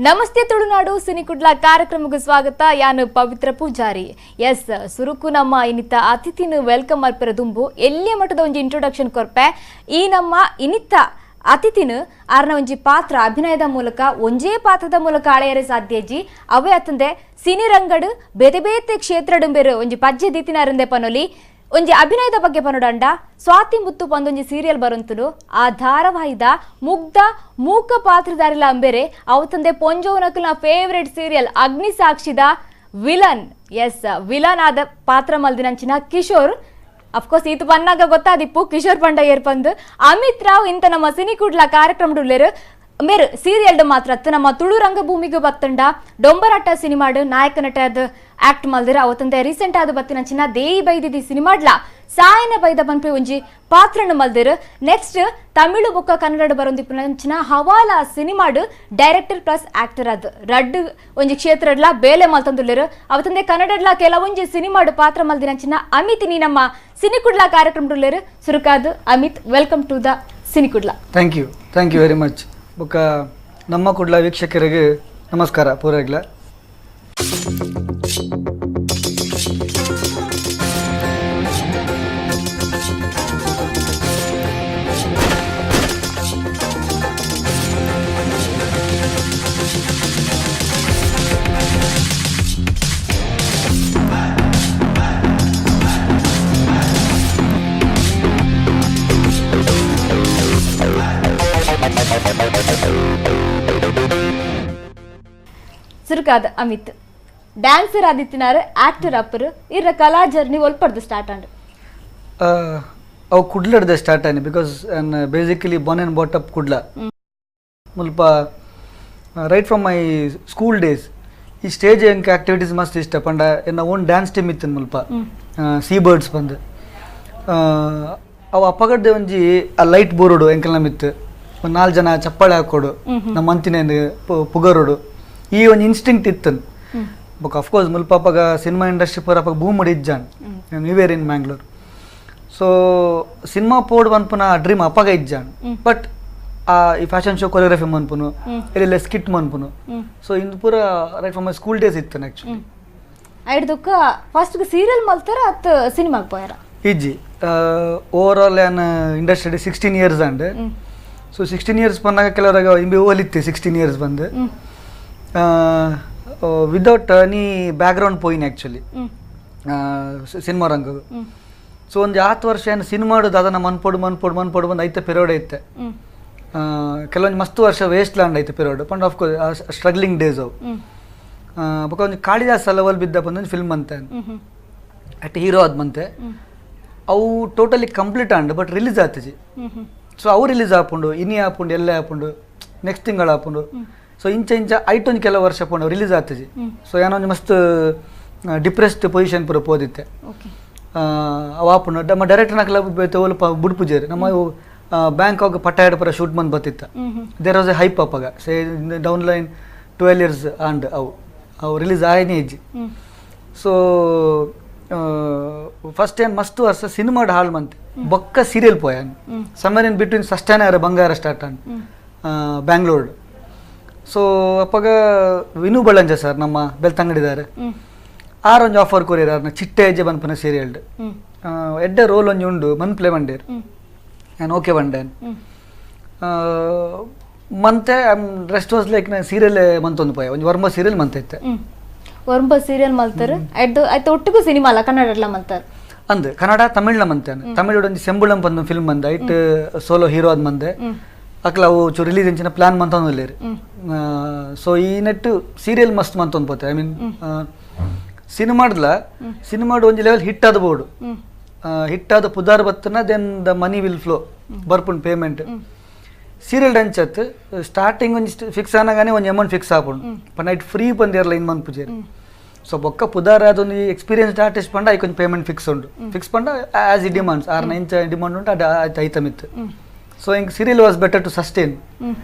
ನಮಸ್ತೆ ತುಳುನಾಡು ಸಿನಿ ಕುಡ್ಲ ಕಾರ್ಯಕ್ರಮಕ್ಕೆ ಸ್ವಾಗತ. ಯಾನು ಪವಿತ್ರ ಪೂಜಾರಿ. ಎಸ್ ಸುರುಕು ನಮ್ಮ ಇನಿತ ಅತಿಥಿನ ವೆಲ್ಕಮ್ ಅಲ್ಪರ ದುಂಬು ಎಲ್ಲಿಯ ಮಟ್ಟದ ಒಂದು ಇಂಟ್ರೊಡಕ್ಷನ್ ಕೊರ್ಪೆ. ಈ ನಮ್ಮ ಇನಿತ ಅತಿಥಿನ ಆರ್ನ ಒಂಜಿ ಪಾತ್ರ ಅಭಿನಯದ ಮೂಲಕ ಒಂಜೇ ಪಾತ್ರದ ಮೂಲಕ ಆಳೆಯರೆ ಸಾಧ್ಯಜಿ ಅವೇ ಅತ್ತಂದೆ ಸಿನಿ ರಂಗಡು ಬೇತೆ ಬೇತೆ ಕ್ಷೇತ್ರಡು ಬೇರೆ ಒಂಜಿ ಪಜ್ಜೆ ದೀತಿನ ಅರಂದೆ ಪನೊಲಿ ಒಂಜಿ ಅಭಿನಯದ ಬಗ್ಗೆ ಪನೊಡಂಡ ಸ್ವಾತಿ ಮುತ್ತು ಪಂದೊಂಜಿ ಸೀರಿಯಲ್ ಬರುಂತುನು ಆ ಧಾರಾವಾಹಿದ ಮುಗ್ಧ ಮೂಕ ಪಾತ್ರಧಾರಿಲ ಅಂಬೇರೆ ಅವತ್ತಂದೆ ಪೊಂಜೋನಕಲ್ನ ಫೇವರೇಟ್ ಸೀರಿಯಲ್ ಅಗ್ನಿ ಸಾಕ್ಷಿದ ವಿಲನ್. ಎಸ್ ವಿಲನ್ ಆದ ಪಾತ್ರ ಮಲ್ದಿನಂಚಿನ ಕಿಶೋರ್. ಅಫ್ಕೋರ್ಸ್ ಈತ ಪನ್ನಾಗ ಗೊತ್ತಾದಿಪ್ಪು ಕಿಶೋರ್ ಪಂಡ ಏರ್ಪಂದು ಅಮಿತ್ ರಾವ್ ಇಂತ ನಮ್ಮ ಸಿನಿ ಕುಡ್ಲ ಕಾರ್ಯಕ್ರಮಡುಲ್ಲೇರು ಮೇರು ಸೀರಿಯಲ್ ಮಾತ್ರ ನಮ್ಮ ತುಳು ರಂಗಭೂಮಿಗೆ ಬತ್ತಂಡ ಡೊಂಬರಾಟ ಸಿನಿಮಾಡು ನಾಯಕ ನಟ ಆಕ್ಟ್ ಮಲ್ದಿರ ಅವತ್ತಂದೆ ರೀಸೆಂಟ್ ಆದ ಬತ್ತಿನಂಚಿನ ದೇಯಿ ಬೈದಿದಿ ಸಿನಿಮಾಡ್ಲ ಸಾಯನ ಬೈದ ಬನ್ಪೆ ಒಂಜಿ ಪಾತ್ರನ ಮಲ್ದಿರು. ನೆಕ್ಸ್ಟ್ ತಮಿಳು ಬೊಕ್ಕ ಕನ್ನಡ ಬರೊಂದಿಪ್ಪುನಂಚಿನ ಹವಾಲ ಸಿನಿಮಾಡು ಡೈರೆಕ್ಟರ್ ಪ್ಲಸ್ ಆಕ್ಟರ್ ಅದು ರಡ್ಡು ಒಂಜಿ ಕ್ಷೇತ್ರಡ್ಲ ಬೇಲೆ ಮಲ್ತಂದುಲ್ಲೇರು. ಅವತ್ತಂದೆ ಕನ್ನಡಡ್ಲ ಕೆಲವೊಂಜಿ ಸಿನಿಮಾಡು ಪಾತ್ರ ಮಲ್ದಿನಂಚಿನ ಅಮಿತ್ ನೀ ನಮ್ಮ ಸಿನಿಕುಡ್ಲ ಕಾರ್ಯಕ್ರಮಡುಲ್ಲೇರು ಸುರುಕಾದು. Amit, welcome to the Cinikudla. Thank you very much. ಬೊಕ್ಕ ನಮ್ಮ ಕುಡ್ಲ ವೀಕ್ಷಕರಿಗೆ ನಮಸ್ಕಾರ ಪೂರೈಗ್ಲ. ಸುರುಕಾದ ಅಮಿತ್ ಡ್ಯಾನ್ಸರ್ ಆದಿತ್ತಿನಾರು ಆಕ್ಟರ್ ಅಪ್ಪರು ಇರ ಕಲಾ ಜರ್ನಿ ಒಲ್ಪಡ್ದು ಸ್ಟಾರ್ಟ್ ಆಂಡ್ ಅವು ಕುಡ್ಲಡ್ದೆ ಸ್ಟಾರ್ಟ್ ಆಯ್ತು because basically born and brought up Kudla ಮುಲ್ಪ right from my school days ಈ ಸ್ಟೇಜ್ ಎಂಕ್ ಆಕ್ಟಿವಿಟೀಸ್ ಮಸ್ತ್ ಇಷ್ಟ ಪಂಡ ಎನ್ನ ಓನ್ ಡ್ಯಾನ್ಸ್ ಟೀಮ್ ಇತ್ತು ಮುಲ್ಪ ಸೀ ಬರ್ಡ್ಸ್ ಬಂದು ಅವು ಅಪ್ಪಗಡ್ಡೆ ಒಂಜಿ ಆ ಲೈಟ್ ಬೋರ್ಡು ಎಂಕಲ್ನ ಮಿತ್ತು ಒಂದು 4 ಜನ ಚಪ್ಪಾಳೆ ಹಾಕೋಡು ನಮ್ಮ ಅಂತಿನ ಪುಗರೋಡು ಈ ಒಂದು ಇನ್ಸ್ಟಿಂಕ್ಟ್ ಇತ್ತು. ಬಟ್ ಅಫ್ಕೋರ್ಸ್ ಮುಲ್ಪ ಅಪ್ಪಗ ಸಿನಿಮಾ ಇಂಡಸ್ಟ್ರಿ ಪೂರ ಅಪ್ಪ ಭೂಮಿ ಇಜ್ಜಾನ್ new year in Mangalore. So cinema ಪೋಡ್ ಮನ್ಪುನ ಡ್ರೀಮ್ ಅಪ್ಪಗ ಇಜ್ಜಾನ್. ಬಟ್ ಈ ಫ್ಯಾಷನ್ ಶೋ ಕೊರಿಯೋಗ್ರಫಿ ಮನ್ಪುನು ಎಲ್ಲ ಸ್ಕಿಟ್ ಮನ್ಪುನು. ಸೊ ಇಂದು ಪೂರ right from my school days ಇತ್ತು ಆ್ಯಕ್ಚುಲಿ. ಐಡ್ದುಕ್ಕ ಫಸ್ಟ್ ಸೀರಿಯಲ್ ಮಲ್ತಾರ ಅತ್ ಸಿನಿಮಾಗೆ ಪೋಯಾರ ಈಜಿ ಓವರ್ ಆಲ್ ಏನ್ industry 16 years and so 16 years ಬಂದಾಗ ಕೆಲವರಾಗ ಇಂಬಿ ಓಲಿತ್ತೆ 16 years ಬಂದು ವಿದೌಟ್ ಎನಿ ಬ್ಯಾಕ್ಗ್ರೌಂಡ್ ಪೋಯಿನ್ ಆ್ಯಕ್ಚುಲಿ ಸಿನಿಮಾ ರಂಗ. ಸೊ ಒಂದು 10 ವರ್ಷ ಏನು ಸಿನಿಮಾಡುದು ಅದನ್ನು ಮನ್ಪೊಡು ಬಂದು ಐತೆ ಪಿರಿಯಡ್ ಐತೆ. ಕೆಲವೊಂದು ಮಸ್ತ್ ವರ್ಷ ವೇಸ್ಟ್ ಲ್ಯಾಂಡ್ ಐತೆ ಪಿರಿಯಡ್ ಪಂಡ್ ಆಫ್ಕೋರ್ಸ್ ಸ್ಟ್ರಗ್ಲಿಂಗ್ ಡೇಸ್ ಅವು. ಬೊಕ್ಕ ಒಂದು ಕಾಳಿದಾಸ ಲೆವೆಲ್ ಬಿದ್ದ ಬಂದೊಂದು ಫಿಲ್ಮ್ ಅಂತೆ ಅಟ್ ಹೀರೋ ಅದು ಬಂತೆ ಅವು totally complete and but release ಆತಜಿ. ಸೊ ಅವು ರಿಲೀಸ್ ಆಪುಂಡು ಇನಿ ಆಪುಂಡು ಎಲ್ಲೇ ಆಪುಂಡು ನೆಕ್ಸ್ಟ್ ತಿಂಗಳು ಆಪುಂಡು. ಸೊ ಇಂಚ ಐಟೊಂದು ಕೆಲವು ವರ್ಷ ಪುಂಡು ರಿಲೀಸ್ ಆಗ್ತದೆ. ಸೊ ಏನೋ ಒಂದು ಮಸ್ತ್ ಡಿಪ್ರೆಸ್ಡ್ ಪೊಸಿಷನ್ ಪೂರ ಪೋದಿತ್ತೆ ಅವು ಆಪುಂಡು. ನಮ್ಮ ಡೈರೆಕ್ಟರ್ನ ಕ್ಲಬ್ ಬೇತ ಬುಡ್ ಪೂಜಾರಿ ನಮ್ಮ ಬ್ಯಾಂಕಾಕ್ ಪಟ್ಟಾಯಡ್ ಪೂರ ಶೂಟ್ ಬಂದು ಬತ್ತಿತ್ತ. ದೇರ್ ವಾಸ್ ಎ ಹೈಪ್ ಅಪ್ಪಾಗ say down line 12 years and ಅವು ರಿಲೀಸ್ ಆಯ್ನೇ ಇಜ್ಜಿ. ಸೊ ಫಸ್ಟ್ ಏನು ಮಸ್ತ್ ವರ್ಷ ಸಿನಿಮಾಡ್ ಹಾಳು ಮಂತೆ ಬೊಕ್ಕ ಸೀರಿಯಲ್ ಪೋಯಾನ್ ಸಮ್ಮರ್ ಇನ್ ಬಿಟ್ವೀನ್ ಸಸ್ಟಾನ ಬಂಗಾರ ಸ್ಟಾರ್ಟ್ ಆನ್ ಬ್ಯಾಂಗ್ಳೂರ್. ಸೊ ಅಪ್ಪಾಗ ವಿನು ಬಳ್ಳಂಜ ಸರ್ ನಮ್ಮ ಬೆಳ್ತಂಗಡಿದಾರೆ ಆರೊಂದು ಆಫರ್ ಕೊರಿಯರ್ ಆರ್ನ ಚಿಟ್ಟೆ ಹೆಜ್ಜೆ ಬಂದ್ಪನ ಸೀರಿಯಲ್ಡ್ ಎಡ್ಡೆ ರೋಲ್ ಒಂಜಿ ಉಂಡು ಮನ್ ಪ್ಲೇ ಮಂಡೇರ್ ನಾನು ಓಕೆ ಬಂಡೇನ್ ಮಂತೆ ರೆಸ್ಟ್ ವಾಸ್ ಲೈಕ್ ನಾನು ಸೀರಿಯಲ್ ಮಂತೊಂದು ಪೋಯ ಒಂದು ವರ್ಮ ಸೀರಿಯಲ್ ಮಂತೈತೆ ವರ್ಮ ಸೀರಿಯಲ್ ಮಲ್ತಾರ ಆಯ್ತು ಒಟ್ಟಿಗೂ ಸಿನಿಮಾ ಅಲ್ಲ ಕನ್ನಡ ಮಂತಾರ ಅಂದ್ ಕನ್ನಡ ತಮಿಳ್ನ ಮಂತೇನೆ. ತಮಿಳ್ ಒಂದು ಸೆಂಬುಳಂ ಬಂದು ಫಿಲ್ಮ್ ಬಂದ ಐಟ್ ಸೋಲೋ ಹೀರೋ ಅದ್ ಮಂದೆ ಅಕ್ಲ ಅವು ಚೂ ರಿಲೀಸ್ ಇಂಚಿನ ಪ್ಲಾನ್ ಮಂತೊಂದಿಲ್ಲೇರಿ. ಸೊ ಈ ನೆಟ್ಟು ಸೀರಿಯಲ್ ಮಸ್ತ್ ಮಂತೊಂದು ಪೋತೆ ಐ ಮೀನ್ ಸಿನಿಮಾಡ್ ಒಂಜಿ ಲೆವೆಲ್ ಹಿಟ್ ಆದ ಬೋರ್ಡು ಹಿಟ್ ಆದ ಪುದಾರ್ ಬತ್ತನ then the money will flow ಬರ್ಪುಂಡು ಪೇಮೆಂಟ್. ಸೀರಿಯಲ್ ಡಂಚತ್ ಸ್ಟಾರ್ಟಿಂಗ್ ಒಂಜಿ ಫಿಕ್ಸ್ ಆನಾಗಾನೆ ಒಂದು ಅಮೌಂಟ್ ಫಿಕ್ಸ್ ಆಪುಂಡು ಪಂಡ ಐಟ್ ಫ್ರೀ ಬಂದಿರಲ್ಲ ಇನ್ ಮಂತ್ ಪೂಜಾರಿ. ಸೊ ಬೊಕ್ಕ ಪುದಾರ ಅದೊಂದು ಎಕ್ಸ್ಪೀರಿಯನ್ಸ್ಡ್ ಆರ್ಟಿಸ್ಟ್ ಪಂಡ ಐಕೊಂದು ಪೇಮೆಂಟ್ ಫಿಕ್ಸ್ ಉಂಡು ಫಿಕ್ಸ್ ಪಂಡ ಆಸ್ ಇ ಡಿಮಾಂಡ್ಸ್ 6-9 ಡಿಮಾಂಡ್ ಉಂಟು ಅದು ಆಯ್ತು ಐತಮಿತ್ತು. ಸೊ ಹಿಂಗೆ serial was better to sustain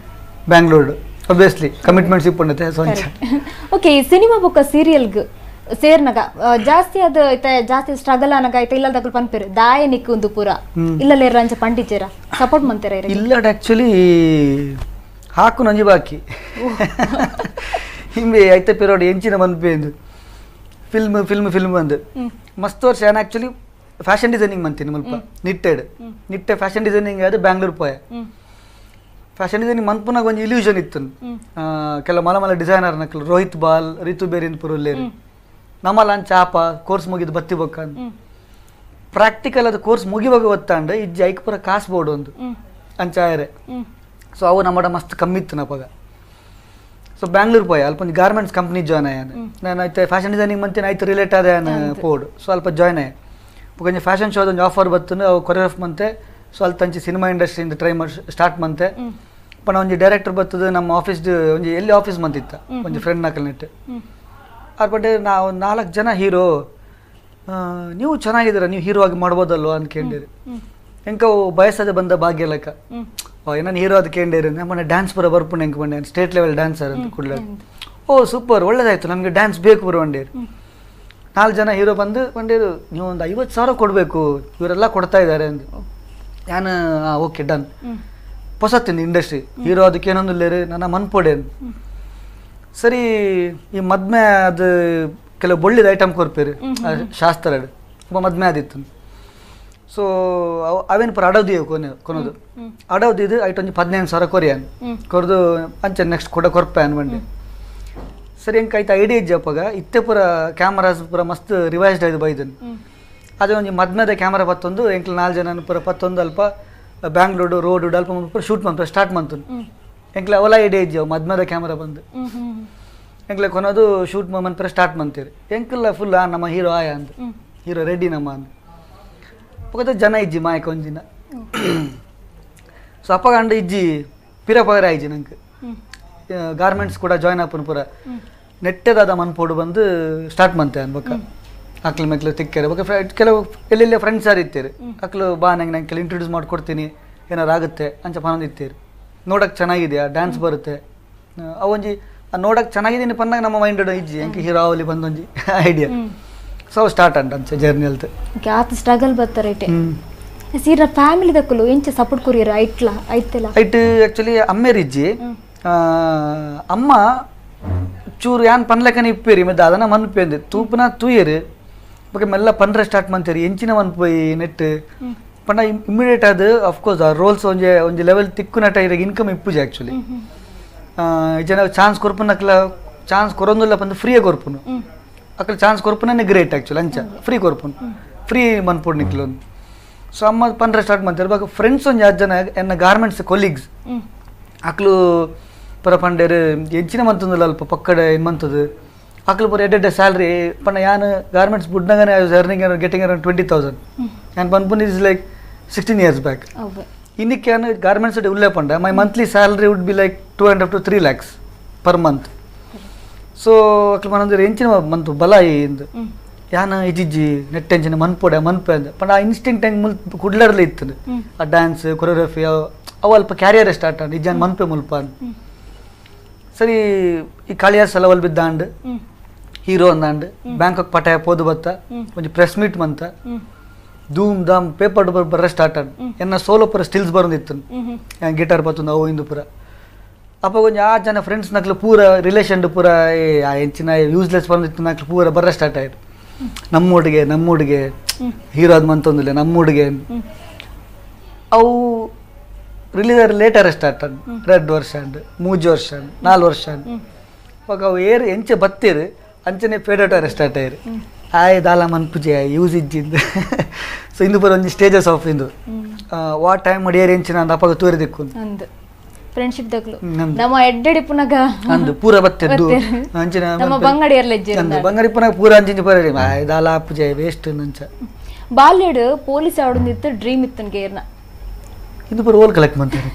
Bangalore obviously commitments ಇಪ್ಪುಂಡತೆ. ಸೊ ಓಕೆ ಈ ಸಿನಿಮಾ ಬೊಕ್ಕ ಸೀರಿಯಲ್ಗೆ ಸೇರ್ನಾಗ ಜಾಸ್ತಿ ಅದು ಜಾಸ್ತಿ ಸ್ಟ್ರಗಲ್ ಅನಾಗ ಐತೆ ಇಲ್ಲ ದಕ್ಕಲ್ ಪನ್ಪೇರು ದಾಯ ನಿಕ್ಕು ಪೂರ ಇಲ್ಲ ರಂಚ ಪಂಡಿಚೇರ ಸಪೋರ್ಟ್ ಮಂತೇರ ಇಲ್ಲ. ಆಕ್ಚುಲಿ ಹಾಕು ನಂಜಿ ಬಾಕಿ ಹಿಂಗೆ ಐತೆ ಪಿರೋಡ್ ಎಂಚಿನ ಮನ್ಪೇಂದು ಫಿಲ್ಮ್ ಬಂದು ಮಸ್ತ್ ವರ್ಷ ನಾನು ಆ್ಯಕ್ಚುಲಿ ಫ್ಯಾಷನ್ ಡಿಸೈನಿಂಗ್ ಮಂತೀನಿ ಮುಲ್ಪ ನಿಟ್ಟೆ ಫ್ಯಾಷನ್ ಡಿಸೈನಿಂಗ್ ಅದು ಬ್ಯಾಂಗ್ಳೂರ್ ಪೋಯ ಫ್ಯಾಷನ್ ಡಿಸೈನಿಂಗ್ ಮನ್ಪುನಾಗ ಒಂದು ಇಲ್ಯೂಷನ್ ಇತ್ತು ಕೆಲ ಮಲ ಡಿಸೈನರ್ ನಕಲು ರೋಹಿತ್ ಬಾಲ್ ರಿತು ಬೇರಿನ್ ಪುರುಲ್ಲೇರಿ ನಮ್ಮಲ್ಲ ಅಂಚ ಆಪ ಕೋರ್ಸ್ ಮುಗಿದು ಬತ್ತಿ ಬೊಕ್ಕ ಪ್ರಾಕ್ಟಿಕಲ್ ಅದು ಕೋರ್ಸ್ ಮುಗಿವಾಗ ಗೊತ್ತಾಂಡ ಇಜ್ಜಿ ಐಕ್ ಪುರ ಕಾಸು ಬೋರ್ಡು ಒಂದು ಅಂಚಾಯರೆ ಸೊ ಅವು ನಮ್ಮಡ ಮಸ್ತ್ ಕಮ್ಮಿ ಇತ್ತು ನಪಗ ಸೊ ಬ್ಯಾಂಗ್ಳೂರ್ ಪೋಯ ಅಲ್ಪ ಒಂದು ಗಾರ್ಮೆಂಟ್ಸ್ ಕಂಪ್ನಿ ಜಾಯ್ನ್ ಆಯ್ಯಾನ ನಾನು ಐತೆ ಫ್ಯಾಷನ್ ಡಿಸೈನಿಂಗ್ ಮಂತೀನಿ ಆಯ್ತು ರಿಲೇಟ್ ಆದ ಪೋಡ್ ಸೊ ಅಲ್ಪ ಜಾಯ್ನ್ ಆಯ್ಯ ಕೊಂಚ ಫ್ಯಾಷನ್ ಶೋದ ಒಂದು ಆಫರ್ ಬತ್ತು ಅವು ಕೊರಿಯೋಗ್ರಾಫ್ ಮಂತೆ ಸೊ ಅಲ್ಲಿ ತಂಚಿ ಸಿನಿಮಾ ಇಂಡಸ್ಟ್ರಿಯಿಂದ ಟ್ರೈ ಮಾಡಿ ಸ್ಟಾರ್ಟ್ ಮಂತೆ ಪಣ ಒಂಜಿ ಡೈರೆಕ್ಟರ್ ಬರ್ತದೆ ನಮ್ಮ ಆಫೀಸ್ ಒಂಜಿ ಎಲ್ಲಿ ಆಫೀಸ್ ಮಂತಿತ್ತ ಒಂಜಿ ಫ್ರೆಂಡ್ ನಕಲ್ ನೆಟ್ಟು ಅವ್ರ ಬಡ್ಡೆ ನಾವು 4 ಜನ ಹೀರೋ ನೀವು ಚೆನ್ನಾಗಿದ್ದೀರ ನೀವು ಹೀರೋ ಆಗಿ ಮಾಡ್ಬೋದಲ್ವ ಅಂತ ಕೇಳಿರಿ ಎಂಕ ಬಯಸದೆ ಬಂದ ಭಾಗ್ಯ ಲೆಕ್ಕ ಏನೋ ಹೀರೋ ಅದು ಕೇಳಿರಿ ನಮ್ಮನೆ ಡ್ಯಾನ್ಸ್ ಪುರ ಬರ್ಪುಣೆ ಹೆಂಗೆ ಬಂಡೆ ಸ್ಟೇಟ್ ಲೆವೆಲ್ ಡ್ಯಾನ್ಸರ್ ಅಂತ ಕೂಡಲೇ ಓ ಸೂಪರ್ ಒಳ್ಳೇದಾಯ್ತು ನಮಗೆ ಡ್ಯಾನ್ಸ್ ಬೇಕು ಬರೋ ಬಂಡೇರಿ 4 ಜನ ಹೀರೋ ಬಂದಿರು ನೀವು ಒಂದು 50,000 ಕೊಡಬೇಕು ಇವರೆಲ್ಲ ಕೊಡ್ತಾ ಇದ್ದಾರೆ ಅಂದು ನಾನು ಓಕೆ ಡನ್ ಹೊಸತ್ತಿಂದ ಇಂಡಸ್ಟ್ರಿ ಹೀರೋ ಅದಕ್ಕೇನೊಂದು ಇಲ್ಲೇರಿ ನನ್ನ ಮನ್ಪೊಡೆ ಸರಿ ಈ ಮದ್ಮೆ ಅದು ಕೆಲವು ಬೊಳ್ಳಿದ ಐಟಮ್ ಕೊರ್ಪೇರಿ ಶಾಸ್ತ್ರ ಮದ್ಮೆ ಆದಿತ್ತು ಸೊ ಅವೇನು ಪರ ಅಡವ್ದಿಯವು ಕೊನೋದು ಅಡವ್ದಿದ್ದು ಐಟ್ ಒಂದು 15,000 ಕೊರಿಯಾನ್ ಕೊರ್ದು ಅಂಚೆ ನೆಕ್ಸ್ಟ್ ಕೊರ್ಪೆ ಅನ್ಬಂಡೆ ಸರಿ ಹೆಂಗೆ ಆಯ್ತು ಐಡಿಯಾ ಇಜ್ಜಪ್ಪಾಗ ಇತ್ತೆ ಪೂರ ಕ್ಯಾಮರಾಸ್ ಪೂರ ಮಸ್ತ್ ರಿವೈಸ್ಡ್ ಆಯ್ತು ಬೈದನ್ ಅದೇ ಒಂದು ಮದ್ಮೆದ ಕ್ಯಾಮರಾ ಪತ್ತೊಂದು ಎಂಕ್ಲು 4 ಜನ ಪೂರ ಪತ್ತೊಂದು ಅಲ್ಪ ಬ್ಯಾಂಗ್ಳೂರು ರೋಡ್ ಅಲ್ಪ ಪೂರ ಶೂಟ್ ಮಾಡ್ತಾರೆ ಸ್ಟಾರ್ಟ್ ಮಾಡ್ತು ಎಂಕ್ಲೆ ಅವಲ ಐಡಿಯಾ ಇಜ್ಜವು ಮದ್ಮೆದ ಕ್ಯಾಮರಾ ಬಂದು ಎಂಕ್ಲೆ ಕೊನೋದು ಶೂಟ್ ಮನ್ ಪೂರ ಸ್ಟಾರ್ಟ್ ಮಾಡ್ತೀರಿ ಎಂಕ್ಲ ಫುಲ್ ನಮ್ಮ ಹೀರೋ ಆಯ ಅಂತ ಹೀರೋ ರೆಡಿ ನಮ್ಮ ಅಂತ ಪಕ್ಕದ ಜನ ಇಜ್ಜಿ ಮಾಯಕ ಒಂದಿನ ಸೊ ಅಪ್ಪಗ ಅಂಡ ಇಜ್ಜಿ ಪಿರಪಗರ ಆಯ್ಜಿ ನಂಗೆ ಗಾರ್ಮೆಂಟ್ಸ್ ಕೂಡ ಜಾಯ್ನ್ ಆಪನ್ ಪೂರ ನೆಟ್ಟೆದಾದ ಮನ್ಪೋಡು ಬಂದು ಸ್ಟಾರ್ಟ್ ಮಾಡ್ತೆ ಅನ್ಬೇಕ ಅಕ್ಲು ಮೆಕ್ಲು ತಿಕ್ಕರೆ ಬೇಕಾ ಕೆಲವು ಎಲ್ಲೆಲ್ಲ ಫ್ರೆಂಡ್ಸ್ ಯಾರು ಇರ್ತೀರಿ ಅಕ್ಲು ಬಾ ನಂಗೆ ಕೆಲವು ಇಂಟ್ರೊಡ್ಯೂಸ್ ಮಾಡ್ಕೊಡ್ತೀನಿ ಏನಾರು ಆಗುತ್ತೆ ಅಂಚ ಪನ್ನೊಂದು ಇರ್ತೀರಿ ನೋಡಕ್ಕೆ ಚೆನ್ನಾಗಿದೆಯಾ ಡ್ಯಾನ್ಸ್ ಬರುತ್ತೆ ಅವೊಂಜಿ ನೋಡಕ್ಕೆ ಚೆನ್ನಾಗಿದ್ದೀನಿ ಪನ್ನಾಗ ನಮ್ಮ ಮೈಂಡ್ ಇಜ್ಜಿ ಹೆಂಗೆ ಹೀರೋ ಅವಲಿ ಬಂದೊಂಜಿ ಐಡಿಯಾ ಸೊ ಸ್ಟಾರ್ಟ್ ಅಂಚೆ ಜರ್ನಿ ಅಲ್ತೆ ಆತ ಸ್ಟ್ರಗಲ್ ಬರ್ತಾರೆ ಸೀರ ಫ್ಯಾಮಿಲಿ ದಕ್ಕಲು ಎಂಚ ಸಪೋರ್ಟ್ ಕೊರಿಯರ ಐಟ್ಲ ಐತೆಲ್ಲ ಐಟ್ ಆ್ಯಕ್ಚುಲಿ ಅಮ್ಮೇರಿಜ್ಜಿ ಅಮ್ಮ ಚೂರು ಯಾನ್ ಪನ್ಲೆಕ್ಕನ ಇಪ್ಪೇರಿ ಮೆದ್ದ ಅದನ್ನ ಮನ್ಪೇಂದು ತೂಪನ ತೂಯರು ಬಗ್ಗೆ ಮೆಲ್ಲ ಪನ್ರೆ ಸ್ಟಾರ್ಟ್ ಮಾಡ್ತೀರಿ ಎಂಚಿನ ಮನ್ಪೋಯಿ ನೆಟ್ ಪಂಡ ಇಮಿಡಿಯೇಟ್ ಅದು ಅಫ್ಕೋರ್ಸ್ ಆ ರೋಲ್ಸ್ ಒಂಜಿ ಲೆವೆಲ್ ತಿಕ್ಕು ನಟ ಇರಾಗ ಇನ್ಕಮ್ ಇಪ್ಪುಜಿ ಆ್ಯಕ್ಚುಲಿ ಜನ ಚಾನ್ಸ್ ಕೊರ್ಪುನಕ್ಲ ಚಾನ್ಸ್ ಕೊರೊಂದುಲ್ಲ ಬಂದು ಫ್ರೀಯಾಗಿ ಕೊರ್ಪುನು ಅక్కడ ಚಾನ್ಸ್ ಕೊರ್ಪುನೇ ಗ್ರೇಟ್ ಆ್ಯಕ್ಚುಲಿ ಅಂಚ ಫ್ರೀ ಕೊರ್ಪುನು ಫ್ರೀ ಮನ್ಪುಡ್ ನಿಕ್ಲು ಒಂದು ಸೊ ಅಮ್ಮ ಪನ್ರೆ ಸ್ಟಾರ್ಟ್ ಮಾಡ್ತಾರೆ ಇವಾಗ ಫ್ರೆಂಡ್ಸ್ ಒಂದು 2 ಜನ ಎನ್ನ ಗಾರ್ಮೆಂಟ್ಸ್ ಕೊಲೀಗ್ಸ್ ಅಕ್ಲು ಪುರ ಪಂಡೇರು ಎಂಚಿನ ಮಂತಂದಿಲ್ಲ ಅಲ್ಪ ಪಕ್ಕಡೆ ಏನು ಮಂತದ್ದು ಅಕ್ಲು ಪುರ ಎಡ್ಡೆ ಸ್ಯಾಲ್ರಿ ಪಂಡ ಯಾನು ಗಾರ್ಮೆಂಟ್ಸ್ ಬುಡ್ನಾಗನೇ I was earning getting around 20,000 ನಾನು ಬಂದ್ಬಂದು ಇಸ್ ಲೈಕ್ 16 years ಬ್ಯಾಕ್ ಇನ್ನಕ್ಕೆ ನಾನು ಗಾರ್ಮೆಂಟ್ಸ್ ಉಲ್ಲೇ ಪಂಡ my monthly salary would be like 200 to 3 lakhs per month so ಅಕ್ಲು ಮನಂದ್ರೆ ಎಂಚಿನ ಮಂತು ಬಲ ಇಂದು ಯಾನ ಇಜಿಜ್ಜಿ ನೆಟ್ ಎಂಚಿನ ಮನ್ಪೊಡೆ ಮನ್ಪೆ ಅಂದ ಪಂಡ ಆ ಇನ್ಸ್ಟಿಂಕ್ಟ್ ಹೆಂಗೆ ಮುಲ್ ಕುಡ್ಲರ್ಲಿ ಇತ್ತು ಆ ಡ್ಯಾನ್ಸ್ ಕೊರಿಯೋಗ್ರಫಿ ಅವು ಅಲ್ಪ ಕ್ಯಾರಿಯರೇ ಸ್ಟಾರ್ಟ್ ಆಂಡ್ ಇಜ್ಜಾನ್ ಮನ್ಪೆ ಮುಲ್ಪ ಅಂದ್ ಸರಿ ಈ ಕಾಳಿಯಾಸ್ ಎಲ್ಲ ಒಲ್ ಬಿದ್ದಾಂಡ್ ಹೀರೋ ಅಂದಾಂಡ್ ಬ್ಯಾಂಕಾಕ್ ಪಟಾಯ ಪೋದು ಬತ್ತ ಒಂಜಿ ಪ್ರೆಸ್ ಮೀಟ್ ಮಂತ ಧೂಮ್ ಧಾಮ್ ಪೇಪರ್ ಬರ್ರ ಸ್ಟಾರ್ಟ್ ಆಂಡ್ ಎನ್ನ ಸೋಲೋ ಪುರ ಸ್ಟಿಲ್ಸ್ ಬರೋದಿತ್ತು ಗಿಟಾರ್ ಬತ್ತೊಂದು ಅವು ಇಂದು ಪುರ ಅಪ್ಪ ಕೊಂಚ 6 ಜನ ಫ್ರೆಂಡ್ಸ್ ನಕ್ಲು ಪೂರ ರಿಲೇಷನ್ ಪೂರ ಎಂಚಿನ ಯೂಸ್ಲೆಸ್ ಬಂದಿತ್ತು ನಕ್ಲು ಪೂರ ಬರ್ರ ಸ್ಟಾರ್ಟ್ ಆಯ್ತು ನಮ್ಮೂಡಿಗೆ ಹೀರೋ ಅದು ಮಂತೊಂದಿಲ್ಲ ನಮ್ಮೂಡಿಗೆ ಅವು ರಿಲೀಸ್ ಲೇಟರ್ ಸ್ಟಾರ್ಟ್ ಅಂಡ್ 2 ವರ್ಷ ಅಂಡ್ 3 ವರ್ಷ 4 ವರ್ಷ ಇವಾಗ ಅವು ಎಂಚೆ ಬತ್ತೀರು ಅಂಚನೆ ಫೇಡೇಟರ್ ಸ್ಟಾರ್ಟ್ ಆಯ್ರು ದಾಲ ಮನ್ಪುಜೆ ಯೂಸ್ ಇಜ್ಜಿಂದು ಸೊ ಇಂದು ಬರೋ ಒಂದು ಸ್ಟೇಜಸ್ ಆಫ್ ಇಂದು ವಾಟ್ ಟೈಮ್ ಮಡಿಯೇರಿ ಎಂಚಿನ ಅಂದ ಅಪ್ಪಾಗ ತೋರಿದಿಕ್ಕು ಫ್ರೆಂಡ್ಶಿಪ್ ದಕ್ಲು ನಮ್ಮ ಎಡ್ಡೆಡಿ ಪುನಗ ಅಂದು ಪೂರ ಬತ್ತೆದ್ದು ಅಂಚಿನ ನಮ್ಮ ಬಂಗಡಿ ಇರ್ಲಿಜ್ಜೆ ಬಂಗಡಿ ಪುನಗ ಪೂರ ಅಂಚಿನ ಪರಡಿ ದಾಲ ಅಪ್ಪುಜೆ ವೇಸ್ಟ್ ನಂಚ ಬಾಲ್ಯಡ್ ಪೊಲೀಸ್ ಆವಡಂದಿತ್ತು ಡ್ರೀಮ್ ಇತ್ತನ್ ಗೇರ್ನ ಇದು ಪೂರ ಓಲ್ ಕಲೆಕ್ಟ್ ಮಾಡ್ತಾರೆ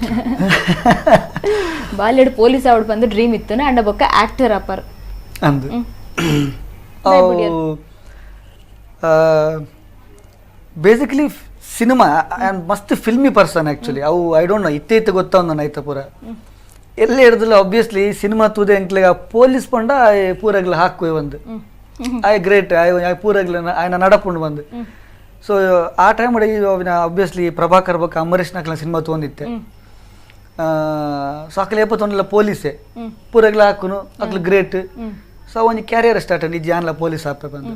ಬಾಲ್ಯಡ್ ಪೊಲೀಸ್ ಆವಡ್ ಬಂದು ಡ್ರೀಮ್ ಇತ್ತನ ಅಂಡ ಬೊಕ್ಕ ಆಕ್ಟರ್ ಅಪ್ಪರ್ ಅಂದು ಬೇಸಿಕಲಿ ಸಿನಿಮಾ ಆ್ಯಂಡ್ ಮಸ್ತ್ ಫಿಲ್ಮಿ ಪರ್ಸನ್ ಆ್ಯಕ್ಚುಲಿ ಅವು ಐ ಡೋಂಟ್ ನೋ ಇತ್ತೆ ಗೊತ್ತಾ ಒಂದು ಆಯ್ತಾ ಪೂರ ಎಲ್ಲಿ ಹಿಡಿದಿಲ್ಲ ಆಬ್ವಿಯಸ್ಲಿ ಸಿನಿಮಾ ತೂದೆ ಅಂಕ್ಲೆಗ ಪೊಲೀಸ್ ಪಂಡ ಪೂರಗ್ಲ ಹಾಕುವೆ ಒಂದು ಐ ಗ್ರೇಟ್ ಐ ಪೂರಗ್ಲ ಆಯ್ನ ನಡಪುಂಡು ಬಂದು ಸೊ ಆ ಟೈಮ್ ಅವಿನ ಆಬ್ವಿಯಸ್ಲಿ ಪ್ರಭಾಕರ್ ಬಕ್ಕ ಅಂಬರೀಷ್ ನಕ್ಲ ಸಿನಿಮಾ ತೊಗೊಂಡಿತ್ತೆ ಸೊ ಅಕ್ಲೆ ಏಪತ್ತೊಂದಿಲ್ಲ ಪೊಲೀಸೆ ಪೂರಗ್ಲ ಹಾಕುನು ಅಕ್ಲು ಗ್ರೇಟ್. ಸೊ ಒಂಜಿ ಕ್ಯಾರಿಯರ್ ಸ್ಟಾರ್ಟ್ ನಿಜ ಆನ್ಲ ಪೊಲೀಸ್ ಆಪೆ ಬಂದು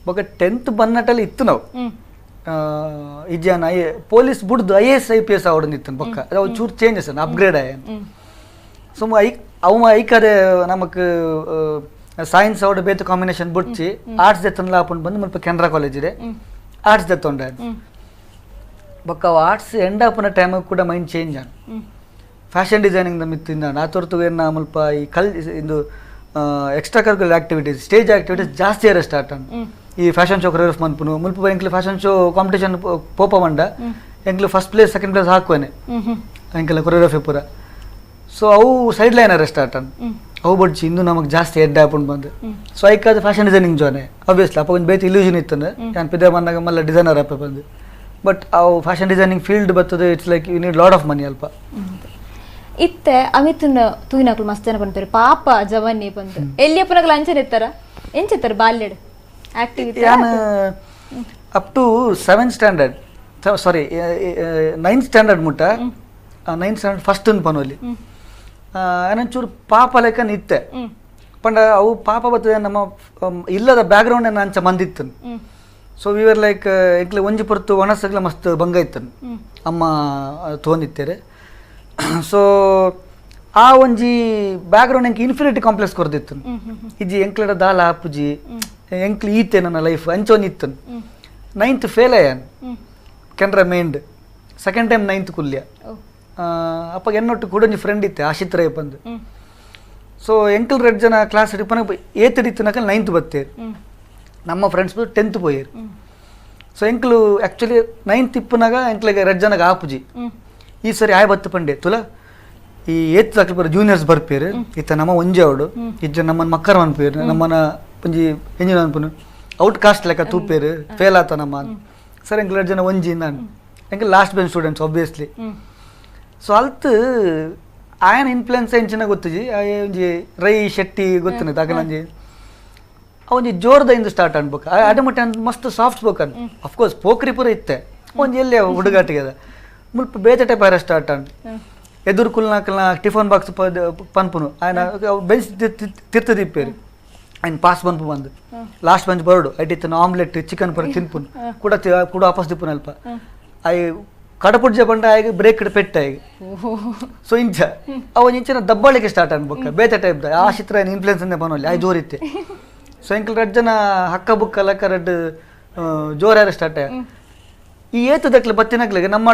ಬೊಕ 10th ಬನ್ನಟಲ್ಲಿ ಇತ್ತು ನಾವು ಇಜ್ಜಾನ ಪೊಲೀಸ್ ಬುಡ್ದು IAS IPS ಅವಡನ್ ಇತ್ತು ಬೊಕ್ಕ ಅವು ಚೂರು ಚೇಂಜಸ್ ಅಪ್ಗ್ರೇಡ್ ಆಯ ಸುಮ್ಮ ಅವ ಐಕದೆ ನಮಕ್ ಸೈನ್ಸ್ ಅವಡ ಬೇತು ಕಾಂಬಿನೇಷನ್ ಬುಡ್ಚಿ ಆರ್ಟ್ಸ್ ದೆತ್ತನ್ಲ ಆಪುಂಡು ಬಂದು ಮುಲ್ಪ ಕೆನರಾ ಕಾಲೇಜ್ ಇದೆ ಆರ್ಟ್ಸ್ ದೆತ್ತೊಂಡೆ ಬೊಕ್ಕ ಅವು ಆರ್ಟ್ಸ್ ಎಂಡ್ ಆಪುನ ಟೈಮ್ ಕೂಡ ಮೈಂಡ್ ಚೇಂಜ್ ಆನ್ ಫ್ಯಾಷನ್ ಡಿಸೈನಿಂಗ್ ದ ಮಿತ್ತಿಂದ ಆ ತೊರ್ತು ಏನ ಮುಲ್ಪ ಈ ಇದು extra curricular activities stage activities ಜಾಸ್ತಿ ಏರ ಸ್ಟಾರ್ಟ್ ಆನ್ ಈ ಫ್ಯಾಷನ್ ಶೋ ಕೊರಿಯೋಗ್ರಾಫ್ ಮನ್ಪುನು ಮುಲ್ಪ ಎಂಕ್ಲು ಫ್ಯಾಷನ್ ಶೋ ಕಾಂಪಿಟೇಷನ್ ಪೋಪ ಮಂಡ ಎಂಕ್ಲು ಫಸ್ಟ್ ಪ್ಲೇಸ್ ಸೆಕೆಂಡ್ ಪ್ಲೇಸ್ ಹಾಕುವನೆ ಎಂಕೆಲ್ಲ ಕೊರಿಯೋಗ್ರಫಿ ಪೂರ. ಸೊ ಅವು ಸೈಡ್ ಲೈನರ್ ಸ್ಟಾರ್ಟ್ ಆನ್ ಅವು ಬಡ್ಚಿ ಇಂದು ನಮಗೆ ಜಾಸ್ತಿ ಎಡ್ ಆಪುಂಡು ಬಂದು ಸೊ ಐಕಾದ ಫ್ಯಾಷನ್ ಡಿಸೈನಿಂಗ್ ಜೋನೆ ಆಬ್ವಿಯಸ್ಲಿ ಅಪ್ಪ ಒಂದು ಬೇತಿ ಇಲ್ಯೂಷನ್ ಇತ್ತು ನಾನು ಪಿದೆ ಬಂದಾಗ ಮಲ್ಲ ಡಿಸೈನರ್ ಅಪ್ಪ ಬಂದು ಬಟ್ ಅವು ಫ್ಯಾಷನ್ ಡಿಸೈನಿಂಗ್ ಫೀಲ್ಡ್ ಬರ್ತದೆ it's like you need lot of money ಅಲ್ಪ ಇತ್ತೆ ಅಮಿತನ ತೂಯಿನಕ್ಲು ಮಸ್ತ್ ಜನ ಬಂತಾರೆ ಪಾಪ ಜವನ್ನಿ ಬಂದು ಎಲ್ಲಿಯಪ್ಪನಕ್ಲು ಅಂಚನೆ ಇತ್ತಾರ ಎಂಚಿತ್ತಾರ ಬಾಲ್ಯಡ್ ಆಕ್ಟಿವಿಟಿ ನಾನು up to 7th standard sorry 9th standard ಮುಟ್ಟ 9th ಸ್ಟ್ಯಾಂಡರ್ಡ್ ಫಸ್ಟ್ ಪನೋಲಿ ಏನಂಚೂರು ಪಾಪ ಲೆಕ್ಕ ನಿತ್ತೆ ಪಂಡ ಅವು ಪಾಪ ಬರ್ತದೆ ನಮ್ಮ ಇಲ್ಲದ ಬ್ಯಾಕ್ಗ್ರೌಂಡ್ ಏನು ಅಂಚ ಮಂದಿತ್ತು ಸೊ ವಿ ಆರ್ ಲೈಕ್ ಎಂಕ್ಲೆ ಒಂಜಿ ಪೊರ್ತು ಒಣಸಗ್ಲ ಮಸ್ತ್ ಬಂಗ ಇತ್ತನು ಅಮ್ಮ ತೋಂದಿತ್ತೇರೆ. ಸೊ ಆ ಒಂಜಿ ಬ್ಯಾಕ್ಗ್ರೌಂಡ್ ಎಂಕ್ ಇನ್ಫಿನಿಟಿ ಕಾಂಪ್ಲೆಕ್ಸ್ ಕೊರ್ದಿತ್ತು ಇಜ್ಜಿ ಎಂಕ್ಲಡ ದಾಲ ಆಪುಜಿ ಎಂಕ್ಲು ಈತೆ ನನ್ನ ಲೈಫ್ ಅಂಚೊಂದು ಇತ್ತನು 9th ಫೇಲ್ ಅಯ್ಯಾನ್ ಕೆನರಾ ಮೇಂಡ್ ಸೆಕೆಂಡ್ ಟೈಮ್ 9th ಕುಲ್ಯ ಅಪ್ಪ ಎನ್ನೊಟ್ಟು ಕೂಡ ಒಂಜಿ ಫ್ರೆಂಡ್ ಇತ್ತೆ ಆಶಿತ್ ರೈ ಬಂದು. ಸೊ ಎಂಕಲ್ 2 ಜನ ಕ್ಲಾಸ್ ಹಿಡಿಪನ 8th ಹಿಡಿತನಕ 9th ಬತ್ತೇರು ನಮ್ಮ ಫ್ರೆಂಡ್ಸ್ 10th ಪೋಯೇರು. ಸೊ ಎಂಕ್ಲು ಆ್ಯಕ್ಚುಲಿ 9th ಇಪ್ಪನಾಗ ಎಂಕ್ಲಿಗೆ 2 ಜನಗ ಆಪುಜಿ ಈ ಸರಿ ಆಯ್ ಬತ್ತು ಪಂಡೆ ತುಲ ಈ 8th ಅಕ್ಲು ಬರ ಜೂನಿಯರ್ಸ್ ಬರ್ಪೇರು ಇತ್ತ ನಮ್ಮ ಒಂಜಿ ಅವಡು ಇಜ್ಜ ನಮ್ಮನ ಮಕ್ಕರ ಅನ್ಪೇರು ನಮ್ಮನ ಒಂಜಿ ಎಂಜಿನ ಅನ್ಪುನು ಔಟ್ ಕಾಸ್ಟ್ ಲೆಕ್ಕ ತೂಪೇರು ಫೇಲ್ ಆತ ನಮ್ಮ ಸರ್ ಎಂಕ್ಲು 2 ಜನ ಒಂಜಿ ನಾನು ಎಂಕ್ಲು last bench students obviously. So ಅಲ್ತ್ ಆಯನ ಇನ್ಫ್ಲುಯೆನ್ಸ್ ಎಂಚಿನ ಗೊತ್ತಿಜಿ ಒಂಜಿ ರೈ ಶೆಟ್ಟಿ ಗೊತ್ತಿನ ತಗಲಂಜಿ ಅವೊಂಜಿ ಜೋರ್ದ ಇಂದು ಸ್ಟಾರ್ಟ್ ಅನ್ಬೇಕು ಅಡಮಟ್ಟೆ ಮಸ್ತ್ ಸಾಫ್ಟ್ ಸ್ಪೋಕನ್ ಅಫ್ಕೋರ್ಸ್ ಪೋಕ್ರಿ ಪೂರ ಇತ್ತೆ ಒಂಜಿ ಎಲ್ಲಿ ಹುಡುಗಾಟಿಗೆ ಅದ ಮುಲ್ಪ ಬೇತೆ ಟೈಪ್ ಆರ ಸ್ಟಾರ್ಟ್ ಅನ್ ಎದುರು ಕುಲ್ನಾಕಲ್ನ ಟಿಫನ್ ಬಾಕ್ಸ್ ಪನ್ಪುನು ಆಯ್ನ ಬೆಂಚ್ ತಿರ್ತದಿಪ್ಪೇರಿ ಆಯ್ನ ಪಾಸ್ ಬಂದು ಬಂದು ಲಾಸ್ಟ್ ಬೆಂಚ್ ಬರೋಡು ಐಟಿತ್ತನ ಆಮ್ಲೆಟ್ ಚಿಕನ್ ಪರ ತಿನ್ಪುನು ಕೂಡ ಕೂಡ ವಾಪಸ್ ದಿಪ್ಪುನ ಅಲ್ಪ ಐ ಕಡಪುಡ್ಜ ಬಂಡ ಆಗಿ ಬ್ರೇಕ್ ಪೆಟ್ಟ ಆಗಿ ಸೊ ಇಂಚ ಅವನ್ ಇಂಚಿನ ದಬ್ಬಾಳಿಕೆ ಸ್ಟಾರ್ಟ್ ಅನ್ಬೇಕ ಬೇತೆ ಟೈಪ್ ಆ ಚಿತ್ರ ಇನ್ಫ್ಲುಯೆನ್ಸ್ ಅಂದೇ ಬನ್ನೋಲ್ಲಿ ಆಯ್ ಜೋರಿತ್ತೆ. ಸೊ ಎಂಕಲ್ 2 ಜನ ಹಕ್ಕ ಬುಕ್ಕ ಲಕ್ಕ 2 ಜೋರ ಸ್ಟಾರ್ಟ್ ಈ ಏತದಕ್ಲೆ ಬತ್ತಿನಕ್ಲೆಗೆ ನಮ್ಮ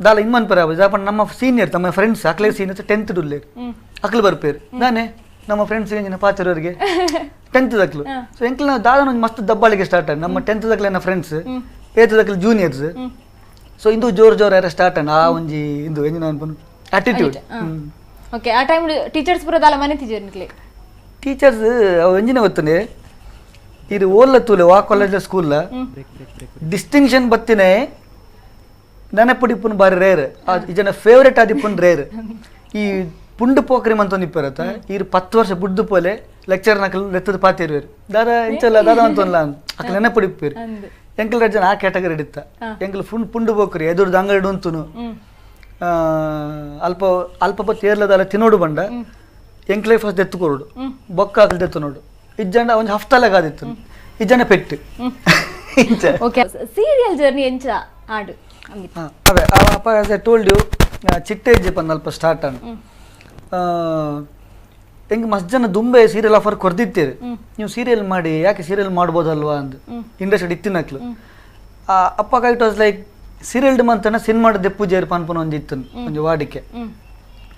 ದಾಲ ಇನ್ಮನ್ ಪರ ಜಾಪನ್ ನಮ್ಮ ಸೀನಿಯರ್ ನಮ್ಮ ಫ್ರೆಂಡ್ಸ್ ಅಕ್ಲೆ ಸೀನಿಯರ್ಸ್ 10th ಡುಲ್ಲೇರು ಅಕ್ಲು ಬರ್ಪೇರು ನಾನೇ ನಮ್ಮ ಫ್ರೆಂಡ್ಸ್ ಏನಿನ ಪಾತಿರೋರಿಗೆ 10th ದಕ್ಲು. ಸೊ ಎಂಕ್ಲ ದಾದ ಒಂದು ಮಸ್ತ್ ದಬ್ಬಾಳಿಕೆ ಸ್ಟಾರ್ಟ್ ನಮ್ಮ 10th ದಕ್ಲೆ ನನ್ನ ಫ್ರೆಂಡ್ಸ್ 8th ದಕ್ಲೆ ಜೂನಿಯರ್ಸ್. ಸೊ ಇಂದು ಜೋರ್ ಯಾರ ಸ್ಟಾರ್ಟ್ ಆ ಒಂಜಿ ಇಂದು ಎಂಜಿನ ಅನ್ಪನು ಆಟಿಟ್ಯೂಡ್. ಓಕೆ ಆ ಟೈಮ್ ಟೀಚರ್ಸ್ ಪೂರ ದಾಲ ಮನೆ ತಿಜರ್ನಿಕ್ಲೆ ಟೀಚರ್ಸ್ ಅವು ಎಂಜಿನ ಗೊತ್ತನೆ ಇದು ಓಲ್ಲತ್ತೂಲೆ ವಾ ಕಾಲೇಜ್ ಸ್ಕೂಲ್ ಡಿಸ್ಟಿಂಕ್ಷನ್ ಬತ್ತಿನೇ ನೆನಪುಡಿಪುನ್ ಬಾರಿ ರೇರ್ ಇಜನ ಫೇವ್ರೇಟ್ ಆದಿಪ್ಪುನ್ ರೇರ್ ಈ ಪುಂಡು ಪೋಕ್ರಿ ಮಂತೊಂದು ಇಪ್ಪರತ್ತ ಈ 10 ವರ್ಷ ಬುಡ್ದು ಪೋಲೆ ಲೆಕ್ಚರ್ ನಕಲ್ ಲೆತ್ತದ ಪಾತಿರ್ವೇರು ದಾದ ಇಂಚಲ್ಲ ದಾದ ಅಂತಲ್ಲ ಅಕ್ಲ ನೆನಪುಡಿಪ್ಪೇರು ಎಂಕಲ್ 2 ಜನ ಆ ಕ್ಯಾಟಗರಿ ಇಡಿತ್ತ ಎಂಕಲ್ ಪುಂಡು ಪೋಕ್ರಿ ಎದುರ್ದು ಅಂಗಡಿ ಉಂತುನು ಅಲ್ಪ ಅಲ್ಪ ಬತ್ತು ಏರ್ಲದಲ್ಲ ತಿನ್ನೋಡು ಬಂಡ ಎಂಕ್ಲೇ ಫಸ್ಟ್ ದೆತ್ತು ಕೊರೋಡು ಬೊಕ್ಕ ಹಾಕಲ್ ದೆತ್ತು ನೋಡು ಇಜ್ಜಂಡ ಒಂದು ಹಫ್ತಾಲಾಗಾದಿತ್ತು ಇಜ್ಜನ ಪೆಟ್ಟು ಓಕೆ ಸೀರಿಯಲ್ ಜರ್ನಿ ಎಂಚ ಆಡು ಅವೇ ಅಪ್ಪ ಆಸ್ ಐ ಟೋಲ್ಡ್ ಯು ಚಿಟ್ಟೇಜ್ ಪಂದ್ ಅಲ್ಪ ಸ್ಟಾರ್ಟ್ ಅನ್ ಹೆಂಗೆ ಮಸ್ತ್ ಜನ ದುಂಬೆ ಸೀರಿಯಲ್ ಆಫರ್ ಕೊರ್ದಿತ್ತೀರಿ ನೀವು ಸೀರಿಯಲ್ ಮಾಡಿ ಯಾಕೆ ಸೀರಿಯಲ್ ಮಾಡ್ಬೋದಲ್ವಾ ಅಂದ್ ಇಂಡಸ್ಟ್ರಿ ಇತ್ತಿನಕ್ಲು ಅಪ್ಪ ಇಟ್ ವಾಸ್ ಲೈಕ್ ಸೀರಿಯಲ್ಡ್ ಮಂತನ ಸಿನಿಮಾಡ ದೆಪ್ಪು ಜೇರು ಪನ್ಪನ ಒಂದಿತ್ತು ಒಂದು ವಾಡಿಕೆ.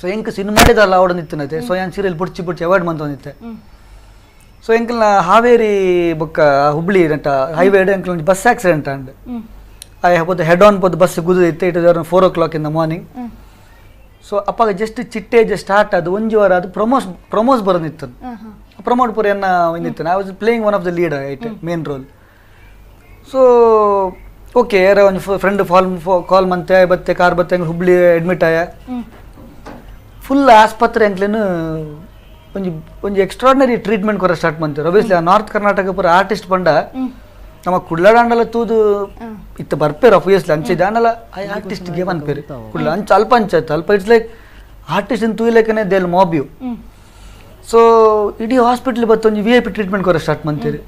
ಸೊ ಎಂಕ್ ಸಿನಿಮಾಡಿದಲ್ಲ ಅವಡನಿತ್ತನೈತೆ ಸೊ ಯಾನ್ ಸೀರಿಯಲ್ ಪುಡ್ಚಿ ಅವಾರ್ಡ್ ಮಂತ ಒಂದಿತ್ತೆ. ಸೊ ಎಂಕಲ್ನ ಹಾವೇರಿ ಬೊಕ್ಕ ಹುಬ್ಳಿ ನಟ ಹೈವೇ ಎಂಕಲ್ ಒಂದು ಬಸ್ ಆಕ್ಸಿಡೆಂಟ್ ಅಂಡ್ ಐ ಹಬ್ಬದ ಹೆಡ್ ಆನ್ ಪೋದು ಬಸ್ ಗುದಿತ್ತೆ it 4 o'clock in the morning. So ಅಪ್ಪಾಗ ಜಸ್ಟ್ ಚಿಟ್ಟೇಜ್ ಸ್ಟಾರ್ಟ್ ಅದು ಒಂಜಿ ವಾರ ಅದು ಪ್ರಮೋಸ್ ಬರೋದಿತ್ತು ಪ್ರಮೋಟ್ ಪುರ ಎನ್ನ ಒಂದಿತ್ತು I was playing one of the leader ಐಟ್ ಮೇನ್ ರೋಲ್. ಸೊ ಓಕೆ ಯಾರ ಒಂದು ಫ್ರೆಂಡ್ ಕಾಲ್ ಮಂತೆ ಬತ್ತೆ ಕಾರ್ ಬತ್ತೆ ಹಂಗೆ ಹುಬ್ಳಿ ಅಡ್ಮಿಟ್ ಆಯ ಫುಲ್ ಆಸ್ಪತ್ರೆ ಅಂಕ್ಲೇನು ಒಂಜಿ ಎಕ್ಸ್ಟ್ರಾರ್ಡಿನರಿ ಟ್ರೀಟ್ಮೆಂಟ್ ಕೊರ ಸ್ಟಾರ್ಟ್ ಮಾಡ್ತಾರೆ. ಒಬ್ವಿಯಸ್ಲಿ ನಾರ್ತ್ ಕರ್ನಾಟಕ ಪೂರ ಆರ್ಟಿಸ್ಟ್ ಪಂಡ ನಮ್ಮ ಕುಡ್ಲ ದಾಂಡಲ ತೂದು ಇತ್ತ ಬರ್ಪೇರು ಅಫಿಯಸ್ಲಿ ಅಂಚೆ ದಾಂಡಲ ಐ ಆರ್ಟಿಸ್ಟ್ಗೆ ಅನ್ಪೇರು ಕುಡ್ಲ ಅಂಚ ಅಲ್ಪ ಅಂಚತ್ತು ಅಲ್ಪ ಇಟ್ಸ್ ಲೈಕ್ ಆರ್ಟಿಸ್ಟ್ ತೂಯ್ಲೇಕನೆ ದೇಲ್ ಮಾಬ್ ಯು ಸೊ ಇಡೀ ಹಾಸ್ಪಿಟ್ಲ್ ಬತ್ತೊಂದು VIP ಟ್ರೀಟ್ಮೆಂಟ್ ಕೊರ ಸ್ಟಾರ್ಟ್ ಮಾಡ್ತೀರಿ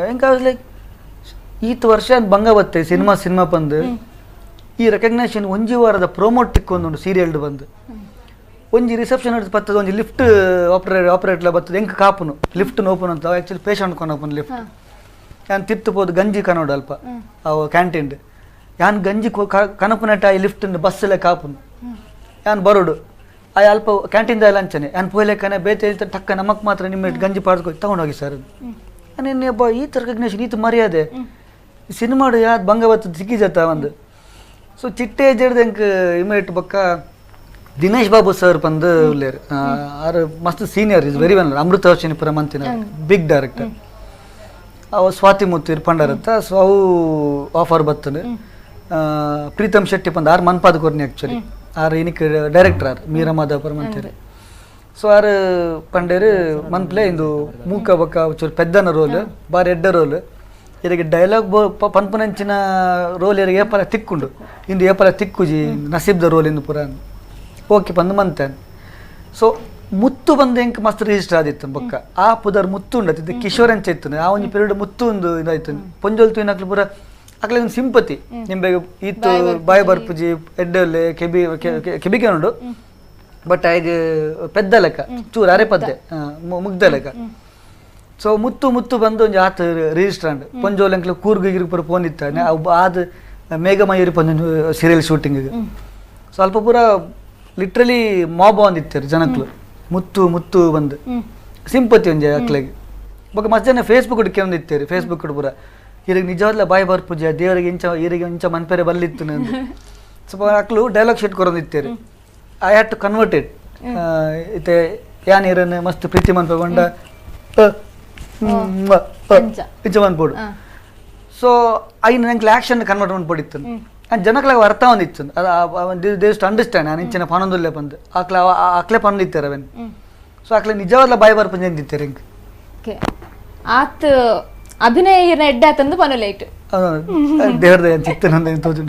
ಹೆಂಗೆ ಲೈಕ್ ಈತ ವರ್ಷ ಬಂಗ ಬತ್ತೆ ಸಿನಿಮಾ ಬಂದು ಈ ರೆಕಗ್ನೇಷನ್ ಒಂಜಿ ವಾರದ ಪ್ರೊಮೋಟ್ ತಿಕ್ಕೊಂದು ಸೀರಿಯಲ್ಡ್ ಬಂದು ಒಂಜಿ ರಿಸೆಪ್ಷನ್ ಹಿಡಿದು ಬರ್ತದೆ ಒಂಜಿ ಲಿಫ್ಟ್ ಆಪರೇಟ್ಲ ಬರ್ತದೆ ಹೆಂಗೆ ಕಾಪುನು ಲಿಫ್ಟ್ ಓಪನ್ ಅಂತ ಆ್ಯಕ್ಚುಲಿ ಪೇಷಂಟ್ ಕೊನಪ್ಪನು ಲಿಫ್ಟ್ ಯಾನ್ ತಿರ್ತುಬೋದು ಗಂಜಿ ಕನೋಡು ಅಲ್ಪ ಅವು ಕ್ಯಾಂಟೀನ್ ಯಾನ್ ಗಂಜಿ ಕನಪುನಟ ಈ ಲಿಫ್ಟ್ ಬಸ್ಸಲ್ಲೇ ಕಾಪುನು ಯಾನ್ ಬರೋಡು ಆ ಅಲ್ಪ ಕ್ಯಾಂಟೀನ್ದ ಎಲ್ಲ ಅಂಚನೆ ಯಾನ್ ಪೋಯ್ಲೆಕ್ಕನೆ ಬೇತೆ ಟಕ್ಕ ನಮಕ್ ಮಾತ್ರ ನಿಮ್ಮ ಗಂಜಿ ಪಾಡ್ಕೊ ತಗೊಂಡೋಗಿ ಸರ್ ನಿನ್ನೆ ಒಬ್ಬ ಈತ ರೆಕಗ್ನೇಷನ್ ಈತ ಮರ್ಯಾದೆ ಸಿನಿಮಾಡು ಯಾವ್ದು ಬಂಗ ಬರ್ತದೆ ಸಿಕ್ಕಿಜತ್ತ ಒಂದು ಸೊ ಚಿಟ್ಟೆ ಜಡ್ದು ಹೆಂಗೆ ಇಮಿಡಿಯೇಟ್ ಬಕ್ಕ ದಿನೇಶ್ ಬಾಬು ಸರ್ ಬಂದು ಉಳ್ಳೇರು ಆರು ಮಸ್ತ್ senior is very well Amritavarshini ಪುರ ಮಂತಿನ ಬಿಗ್ ಡೈರೆಕ್ಟರ್ ಅವು ಸ್ವಾತಿ ಮುತ್ತು ಇರ್ಪಂಡರತ್ತ ಸೊ ಅವು ಆಫರ್ ಬರ್ತದೆ ಪ್ರೀತಮ್ ಶೆಟ್ಟಿ ಬಂದು ಆರು ಮನ್ಪಾದ ಕೊರ್ನಿ ಆ್ಯಕ್ಚುಲಿ ಆರು ಇನಿಕ್ ಡೈರೆಕ್ಟರ್ ಆರು ಮೀರಮಾದ ಪುರ ಮಂತಿರು ಸೊ ಆರು ಪಂಡೇರು ಮನ್ಪ್ಲೆ ಇಂದು ಮೂಕ ಬಕ್ಕ ಚೂರು ಪೆದ್ದನ ರೋಲ್ ಬಾರಿ ಎಡ್ಡ ರೋಲ್ ಇದಕ್ಕೆ ಡೈಲಾಗ್ ಪನ್ಪುನಂಚಿನ ರೋಲ್ ಇರಿಗೆ ಏಪಲ ತಿಕ್ಕೊಂಡು ಇಂದು ಏಪಲ ತಿಕ್ಕುಜಿ ನಸೀಬ್ದ ರೋಲ್ ಇಂದು ಪುರ ಓಕೆ ಬಂದು ಮಂತೇನೆ ಸೊ ಮುತ್ತು ಬಂದು ಹೆಂಗೆ ಮಸ್ತ್ ರಿಜಿಸ್ಟರ್ ಆದಿತ್ತು ಬೊಕ್ಕ ಆ ಪುದರ್ ಮುತ್ತು ಉಂಡತ್ತಿದ್ದು ಕಿಶೋರ್ ಅಂಚೆ ಇತ್ತು ಆ ಒಂದು ಪೀರಿಯಡ್ ಮುತ್ತು ಒಂದು ಇದಾಯ್ತು ಪೊಂಜೋಲ್ತು ಏನಕ್ಲು ಪೂರ ಅಕ್ಲೆ ಒಂದು ಸಿಂಪತಿ ನಿಂಬೆ ಇತ್ತು ಬಾಯ್ ಬರ್ಪುಜಿ ಎಡ್ಡಲ್ಲೆ ಕೆಬಿಗೆ ಉಂಡು ಬಟ್ ಈಗ ಪೆದ್ದ ಲೆಕ್ಕ ಚೂರು ಅರೆ ಪದ್ದೆ ಮುಗ್ದ ಲೆಕ್ಕ ಸೊ ಮುತ್ತು ಬಂದು ಒಂದು ಆತ ರಿಜಿಸ್ಟರ್ ಅಂಡ್ ಪೊಂಜೋಲ್ ಅಂಕ್ಲು ಕೂರ್ಗಿರಿ ಪೂರ ಫೋನ್ ಇತ್ತ ಆದ ಮೇಘಮಯೂರಿ ಪೊಂಜ ಸೀರಿಯಲ್ ಶೂಟಿಂಗಿಗೆ ಸ್ವಲ್ಪ ಪೂರ ಲಿಟ್ರಲಿ ಮಾಬ್ ಒಂದಿತ್ತಾರೆ ಜನಕ್ಲು ಮುತ್ತು ಬಂದು ಸಿಂಪತಿ ಒಂಜೆ ಅಕ್ಲೆಗೆ ಬೊಕ್ಕ ಮಸ್ತ್ ಜನ ಫೇಸ್ಬುಕ್ ಹುಡುಕಿ ಒಂದಿತ್ತೇರಿ ಫೇಸ್ಬುಕ್ ಪೂರ ಇರಿಗೆ ನಿಜವಾದ್ಲ ಬಾಯ್ ಬರ್ಪುಜ ದೇವರಿಗೆ ಇಂಚ ಮನ್ಪೇರೆ ಬಲ್ಲಿತ್ತು ನಂದು ಸ್ವಲ್ಪ ಅಕ್ಲು ಡೈಲಾಗ್ ಶೀಟ್ ಕೊರೊಂದಿತ್ತೇರಿ ಐ ಹ್ಯಾಡ್ ಟು ಕನ್ವರ್ಟೆಡ್ ಇತ್ತೆ ಯಾನ್ ಇರನ್ ಮಸ್ತ್ ಪ್ರೀತಿ ಮನ್ಪಗೊಂಡ ಇಂಚ ಮನ್ಪೋಡು ಸೊ ಐನು ನಂಗೆ ಆಕ್ಷನ್ ಕನ್ವರ್ಟ್ ಮಾಡ್ಪಡಿತ್ತು ಜನಕ್ಲಾಗ ಅರ್ಥ ಒಂದಿತ್ತು ದೇವಷ್ಟು ಅಂಡರ್ಸ್ಟ್ಯಾಂಡ್ ನಾನು ಇಂಚಿನ ಪನೊಂದುಲ್ಲೆ ಬಂದು ಅಕ್ಲೆ ಪನೊಂದಿತ್ತಾರೆ ಅವನ್ ಸೊ ಅಕ್ಲೆ ನಿಜವಾದ ಬಾಯ್ ಬರ್ಪಂಜ ಅಂದಿತ್ತಾರೆ ಹಿಂಗೆ ಆತ್ ಅಭಿನಯ ಎಡ್ಡೆ ಆತಂದು ಪನೊಲೇಟ್ ದೇವ್ರದ ಚಿತ್ತ ನಂದ ತೋಜು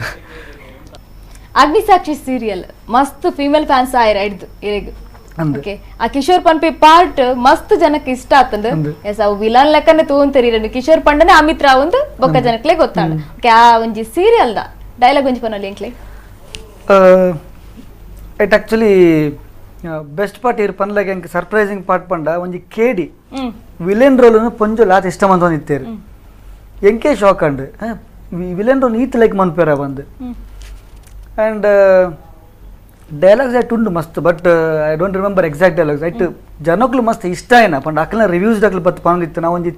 ಅಗ್ನಿಸಾಕ್ಷಿ ಸೀರಿಯಲ್ ಮಸ್ತ್ ಫೀಮೇಲ್ ಫ್ಯಾನ್ಸ್ ಆಯ್ರ ಹಿಡ್ದು ಇರೆಗ್ ಓಕೆ ಆ ಕಿಶೋರ್ ಪನ್ಪಿ ಪಾರ್ಟ್ ಮಸ್ತ್ ಜನಕ್ಕೆ ಇಷ್ಟ ಆತಂದು ಎಸ್ ಅವು ವಿಲನ್ ಲೆಕ್ಕನೆ ತೋಂತರಿ ಕಿಶೋರ್ ಪಂಡನೆ ಅಮಿತ್ ರಾವ್ ಒಂದು ಬೊಕ್ಕ ಜನಕ್ಲೆ ಗೊತ್ತಾಳ ಓಕೆ ಆ ಒಂಜಿ ಸೀರಿಯಲ್ ದ ಡೈಲಾಗ್ ಒಂಜಿ ಪನೊಲಿ ಎಂಕ್ಲೆ ಇಟ್ ಆಕ್ಚುಲಿ ಬೆಸ್ಟ್ ಪಾರ್ಟ್ ಇರ್ ಪನ್ಲಾಗ ಎಂಕ್ ಸರ್ಪ್ರೈಸಿಂಗ್ ಪಾರ್ಟ್ ಪಂಡ ಒಂಜಿ ಕೇಡಿ ವಿಲನ್ ರೋಲ್ ಪೊಂಜು ಲಾತ್ ಇಷ್ಟ ಮಂತೊಂದಿತ್ತೇರು ಎಂಕೆ ಶಾಕ್ ಅಂಡ್ ವಿಲನ್ ರೋಲ್ ಈತ್ ಲೈಕ್ ಮನ್ಪೇರ ಬಂದು ಆ್ಯಂಡ್ ಡೈಲಾಗ್ಸ್ ಐಟ್ ಉಂಡು ಮಸ್ತ್ but I don't remember exact dialogues ಐಟ್ ಜನಕ್ಲು ಮಸ್ತ್ ಇಷ್ಟ ಏನ ಪಂಡ ಅಕ್ಲ ರಿವ್ಯೂಸ್ ಡಾಕ್ಲು ಬತ್ತು ಪನೊಂದಿತ್ತು ನಾವು ಒಂಜಿ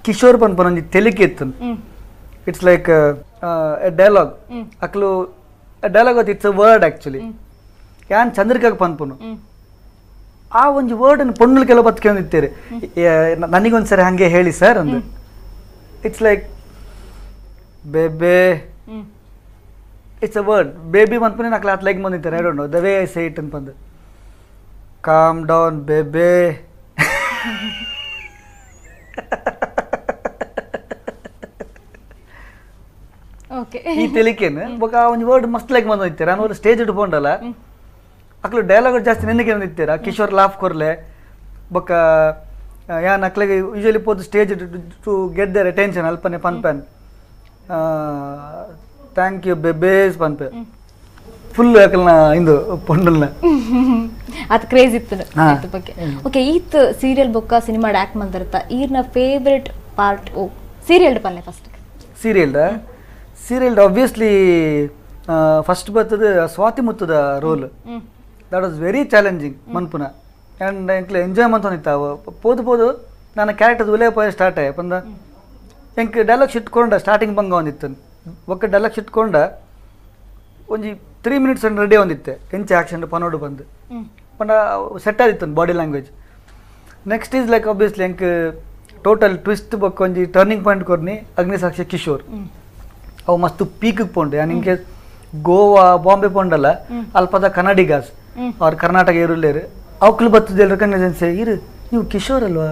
ಕಿಶೋರ್ ಪನೊಂಜಿ ತೆಲಿಕೆ ಇತ್ತು ಇಟ್ಸ್ ಲೈಕ್ ಎ ಡೈಲಾಗ್ ಅಕ್ಲು dialogue it's a word actually ಯಾನ್ ಚಂದ್ರಿಕಾಗ ಪನ್ಪುನು ಆ ಒಂಜಿ ವರ್ಡ್ ಅನ್ನು ಪೊಣ್ಣು ಕೆಲವು ಬತ್ಕೊಂಡಿತ್ತೇರಿ ನನಗೊಂದ್ಸರಿ ಹಂಗೆ ಹೇಳಿ ಸರ್ ಅಂದು ಇಟ್ಸ್ ಲೈಕ್ ಬೇಬೇ ಇಟ್ಸ್ ಅ ವರ್ಡ್ ಬೇಬಿ ಮನ್ಪುನೆ ನಾಕ್ಲ ಅತ್ ಲೈಕ್ ಬಂದಿತ್ತಾರೆ I don't know the way I say it ಅನ್ಪಂದು ಕಾಮ್ ಡೌನ್ ಬೇಬೇ ಈ ತೆಲಿಕೇನು ಬೊಕ ಒಂಜಿ ವರ್ಡ್ ಮಸ್ತ್ ಲೈಕ್ ಬಂದಿತ್ತಾರೆ ನಾನು ಸ್ಟೇಜ್ ಇಟ್ಕೊಂಡಲ್ಲ ಅಕ್ಲು ಡೈಲಾಗ್ ಜಾಸ್ತಿ ನೆನಕೆ ಬಂದಿತ್ತಾರೆ ಕಿಶೋರ್ ಲಾಫ್ ಕೊರ್ಲೆ ಬೊಕ ಯಾನ್ ಅಕ್ಲೆಗೆ ಯೂಶಲಿ ಪೋದು stage to get their attention ಅಲ್ಪನೆ ಪನ್ಪೆನ್ ಥ್ಯಾಂಕ್ ಯು ಬೇಬೇಸ್ ಪನ್ಪೆ ಫುಲ್ ಅಕಲ್ನ ಇಂದು ಪೊಂಡಲ್ನ ಅದು ಕ್ರೇಜ್ ಇತ್ತು ಬಗ್ಗೆ ಓಕೆ ಈತ್ ಸೀರಿಯಲ್ ಬೊಕ್ಕ ಸಿನಿಮಾ ಆಕ್ಟ್ ಮಾಡ್ದಿರತ್ತ ಈರ್ನ ಫೇವ್ರೆಟ್ ಪಾರ್ಟ್ ಓ ಸೀರಿಯಲ್ ಪನ್ನೆ ಫಸ್ಟ್ ಸೀರಿಯಲ್ ಆಬ್ವಿಯಸ್ಲಿ ಫಸ್ಟ್ ಬರ್ತದೆ ಸ್ವಾತಿ ಮುತ್ತದ role that was very challenging ಮನ್ಪುನ ಆ್ಯಂಡ್ ಎಂಕ್ಲೆ ಎಂಜಾಯ್ ಮಂತೊಂದಿತ್ತ ಪೋದು ನನ್ನ ಕ್ಯಾರೆಕ್ಟರ್ ಉಲೇ ಪೋಯ ಸ್ಟಾರ್ಟ್ ಆಯ್ ಪಂದ ಎಂಕ್ ಡೈಲಾಗ್ ಶಿಟ್ಕೊಂಡ ಸ್ಟಾರ್ಟಿಂಗ್ ಬಂಗ ಒಂದಿತ್ತು ಒಕ್ಕ ಡೈಲಾಗ್ ಶಿಟ್ಕೊಂಡ ಒಂಜಿ 3 minutes ಅಂಡ್ ರೆಡಿ ಒಂದಿತ್ತೆ ಎಂಚೆ ಆಕ್ಷನ್ ಪನೋಡು ಬಂದು ಪಂಡ ಸೆಟ್ ಆದಿತ್ತು body language next is like obviously ಎಂಕ್ ಟೋಟಲ್ ಟ್ವಿಸ್ಟ್ ಬೊಕ್ಕ ಒಂಜಿ ಟರ್ನಿಂಗ್ ಪಾಯಿಂಟ್ ಕೊರ್ನಿ ಅಗ್ನಿಸಾಕ್ಷಿ ಕಿಶೋರ್ ಅವು ಮಸ್ತ್ ಪೀಕ್ ಪೋಂಡು ನಿಂಗೆ ಗೋವಾ ಬಾಂಬೆ ಪೋಂಡಲ್ಲ ಅಲ್ಪದ ಕನ್ನಡಿಗಾಸ್ ಅವ್ರ ಕರ್ನಾಟಕ ಇರುಲ್ಲೇರು ಅವಕ್ಲು ಬರ್ತದೆ ರೆಕಗ್ನೈಸೆನ್ಸ್ ಇರು ನೀವು ಕಿಶೋರ್ ಅಲ್ವಾ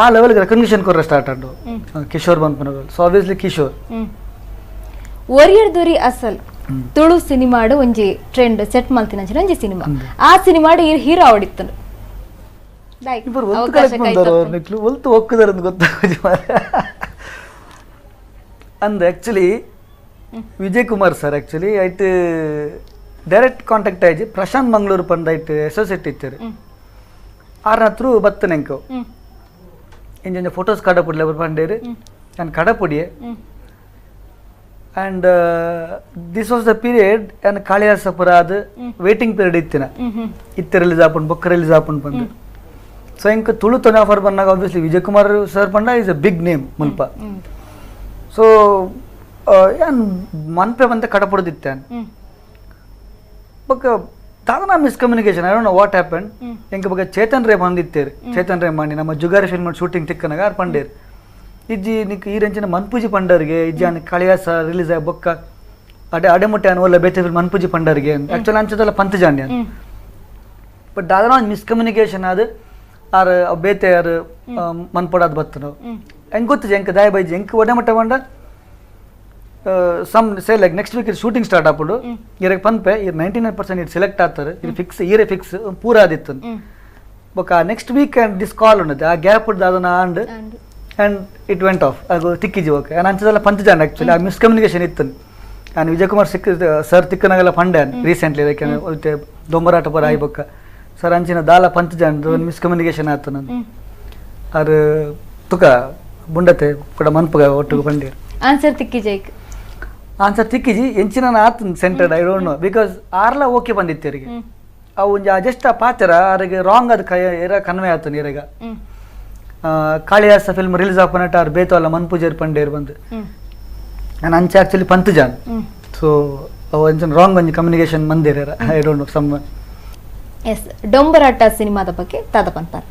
ಆ ಲೆವೆಲ್ಗೆ ರೆಕಗ್ನಿಷನ್ ಕೊರ ಸ್ಟಾರ್ಟ್ ಆಡು ಕಿಶೋರ್ ಬಂದ್ಪನ ಸೊ ಆಬ್ವಿಯಸ್ಲಿ ಕಿಶೋರ್ ಒರಿಯರ್ ದೊರಿ ಅಸಲ್ ತುಳು ಸಿನಿಮಾಡು ಒಂಜಿ ಟ್ರೆಂಡ್ ಸೆಟ್ ಮಲ್ತಿನ ಒಂಜಿ ಸಿನಿಮಾ ಆ ಸಿನಿಮಾಡು ಹೀರೋ ಆವಡಿತ್ತನು ಇಬ್ಬರು ಒಂದು ಕಲೆಕ್ಟ್ ಬಂದಾರ ನಿಕ್ಲು ಒಲ್ತು ಒಕ್ಕದಾರ ಅಂತ ಗೊತ್ತಾಗೋದು ಅಂದ್ actually Vijay Kumar sir actually ಐಟ್ ಡೈರೆಕ್ಟ್ ಕಾಂಟ್ಯಾಕ್ಟ್ ಆಯ್ತು ಪ್ರಶಾಂತ್ ಮಂಗಳೂರು ಪಂಡ ಐಟ್ ಅಸೋಸಿಯೇಟ್ ಇತ್ತಾರೆ ಆರ ಹತ್ರ ಬತ್ತನೆ ಎಂಕೋ ಇಂಜ ಫೋಟೋಸ್ ಕಡಪುಡ್ಲೆ ಅವ್ರು ಪಂಡೇರು ನಾನು ಕಡಪುಡಿಯೆ and this was the period ನಾನು ಕಾಳಿದಾಸಪುರ ಅದು ವೇಟಿಂಗ್ ಪೀರಿಯಡ್ ಇತ್ತಿನ ಇತ್ತೆ ರಿಲೀಸ್ ಆಪುಂಡು ಬೊಕ್ಕ ರಿಲೀಸ್ ಆಪುಂಡು ಬಂದು ಸೊ ಇಂಕ ತುಳು ತೊನೆ ಆಫರ್ ಬಂದಾಗ ಆಬ್ವಿಯಸ್ಲಿ ವಿಜಯ್ ಕುಮಾರ್ ಸರ್ ಪಂಡ ಈಸ್ ಅ ಬಿಗ್ ನೇಮ್ ಮುಲ್ಪ ಸೊ ಏನು ಮನ್ಪೆ ಬಂತ ಕಡಪುಡ್ದಿತ್ತೆ ಬೊಕ್ಕ ದಾದನ miscommunication I don't know what happen ಎಂಕ ಬಗ್ಗೆ ಚೇತನ್ ರೇ ಬಂದಿತ್ತೇರು ಚೇತನ್ ರೇ ಮಾಡಿ ನಮ್ಮ ಜುಗಾರಿ ಫಿಲ್ಮ್ ಶೂಟಿಂಗ್ ತಿಕ್ಕನಾಗ ಆರು ಪಂಡೇರು ಇಜ್ಜಿ ನಿಕ್ ಈ ರೆಂಚಿನ ಮನ್ಪೂಜಿ ಪಂಡರ್ಗೆ ಇಜ್ಜಿ ಅನ್ ಕಳಿಯಾಸ ರಿಲೀಸ್ ಆಗಿ ಬೊಕ್ಕ ಅಡೆಮುಟ್ಟೆ ಅನ್ ಒಳ್ಳೆ ಬೇತೆ ಫಿಲ್ಮ್ ಮನ್ಪೂಜಿ ಪಂಡರ್ಗೆ ಆ್ಯಕ್ಚುಲಿ ಅಂಚದಲ್ಲ ಪಂತಜಾನ್ಯ ಬಟ್ ದಾದನ ಒಂದು ಮಿಸ್ಕಮ್ಯುನಿಕೇಶನ್ ಅದು ಆರು ಬೇತೆ ಯಾರು ಮನ್ಪಡೋದು ಬತ್ತು ನಾವು ಹೆಂಗೆ ಗೊತ್ತಿದೆ ಹೆಂಗೆ ದಾಯ ಬೈಜಿ ಹೆಂಗೆ ಒಡೆಮಟ್ಟ ಬಂಡ some say like next week ಇದು ಶೂಟಿಂಗ್ ಸ್ಟಾರ್ಟ್ ಆಪುಡು ಇರಗೆ ಪನ್ಪೆ ಇರ್ 99% ಇದು ಸೆಲೆಕ್ಟ್ ಆಗ್ತಾರೆ ಇದು ಫಿಕ್ಸ್ ಈರೇ ಫಿಕ್ಸ್ ಪೂರ ಆದಿತ್ತು ಬೊಕ್ಕ next week and this call ಉಂಡದೆ ಆ ಗ್ಯಾಪ್ ಉಡ್ದು ಅದನ್ನ ಆಂಡ್ ಆ್ಯಂಡ್ ಇಟ್ ವೆಂಟ್ ಆಫ್ ಅದು ತಿಕ್ಕಿಜಿ ಓಕೆ ನಾನು ಅಂಚದಲ್ಲ ಪಂಚಜಾನ್ ಆ್ಯಕ್ಚುಲಿ ಆ ಮಿಸ್ಕಮ್ಯುನಿಕೇಶನ್ ಇತ್ತು ನಾನು ವಿಜಯ್ ಕುಮಾರ್ ಸರ್ ತಿಕ್ಕನಾಗೆಲ್ಲ ಪಂಡೆ ರೀಸೆಂಟ್ಲಿ ಅದಕ್ಕೆ ದೊಂಬರಾಟ ಪರ ಆಯ್ಬೊಕ್ಕ ಸರ್ ಅಂಚಿನ ದಾಲ ಪಂಚಜಾನ್ ಮಿಸ್ಕಮ್ಯುನಿಕೇಶನ್ ಆಯ್ತು ನಾನು ಅದು ತುಕ ಬುಂಡತೆ ಕೂಡ ಮನ್ಪಗ ಒಟ್ಟಿಗೆ ಪಂಡಿ ಆನ್ಸರ್ ತಿಕ್ಕಿಜೈಕ್ ಆನ್ಸರ್ ತಿಕ್ಕಿಜಿ ಎಂಚಿನ ಆತು centred I don't know because ಆರ್ಲ ಓಕೆ ಬಂದಿತ್ತು ಅವರಿಗೆ ಅವು ಜಸ್ಟ್ ಆ ಪಾತ್ರ ಅವರಿಗೆ ರಾಂಗ್ ಅದು ಇರ ಕನ್ವೆ ಆಯ್ತು ನೀರಾಗ ಕಾಳಿದಾಸ ಫಿಲ್ಮ್ ರಿಲೀಸ್ ಆಪನಟ ಅವ್ರು ಬೇತು ಅಲ್ಲ ಮನ್ಪೂಜಾರಿ ಪಂಡೇರು ಬಂದು ನಾನು ಅಂಚೆ ಆ್ಯಕ್ಚುಲಿ ಪಂತಜಾನ್ ಸೊ ಅವು ಅಂಚನ ರಾಂಗ್ ಒಂಜಿ ಕಮ್ಯುನಿಕೇಶನ್ ಮಂದಿರ ಐ ಡೋಂಟ್ ನೋ ಸಮ್ ಎಸ್ ಡೊಂಬರಾಟ ಸಿನಿಮಾದ ಬಗ್ಗೆ ತಾದ ಪಂತಾರೆ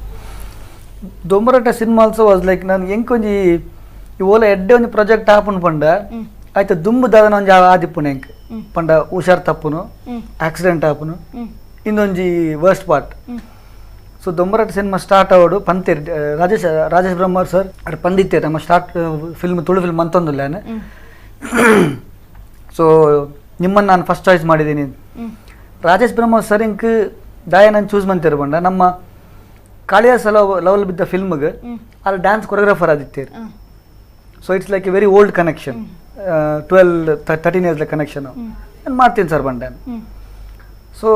Dombarata cinema also was like ನಾನು ಎಂಕೊಂಜಿ ಓಲ ಎಡ್ಡೆ ಒಂಜಿ ಪ್ರಾಜೆಕ್ಟ್ ಆಪುನ್ ಪಂಡ ಆಯ್ತು ದುಂಬು ದಾದನ ಒಂಜಿ ಆದಿಪ್ಪುನ ಎಂಕ್ ಪಂಡ ಹುಷಾರ್ ತಪ್ಪುನು ಆಕ್ಸಿಡೆಂಟ್ ಆಪುನು ಇನ್ನೊಂಜಿ worst part so Dombarata cinema start ಆವಡು ಪಂತೇರಿ ರಾಜೇಶ್ ಬ್ರಹ್ಮರ್ ಸರ್ ಅದು ಪಂದಿತ್ತೆ ನಮ್ಮ ಸ್ಟಾರ್ಟ್ ಫಿಲ್ಮ್ ತುಳು ಫಿಲ್ಮ್ ಅಂತೊಂದಿಲ್ಲ ಸೊ ನಿಮ್ಮನ್ನು ನಾನು ಫಸ್ಟ್ ಚಾಯ್ಸ್ ಮಾಡಿದ್ದೀನಿ ರಾಜೇಶ್ ಬ್ರಹ್ಮರ್ ಸರ್ ಇಂಕ್ ದಾಯ ನಾನು ಚೂಸ್ ಮಂತಿರು ಬಂಡ ನಮ್ಮ ಕಾಳಿದಾಸ ಲವಲ್ ಬಿದ್ದ ಫಿಲ್ಮ್ಗೆ ಅಲ್ಲಿ ಡ್ಯಾನ್ಸ್ ಕೊರಿಯೋಗ್ರಾಫರ್ ಆದಿತ್ತೇರು so it's like a very old connection 12-13 years connection ನಾನು ಮಾಡ್ತೀನಿ ಸರ್ ಬಂಡೆ ಸೊ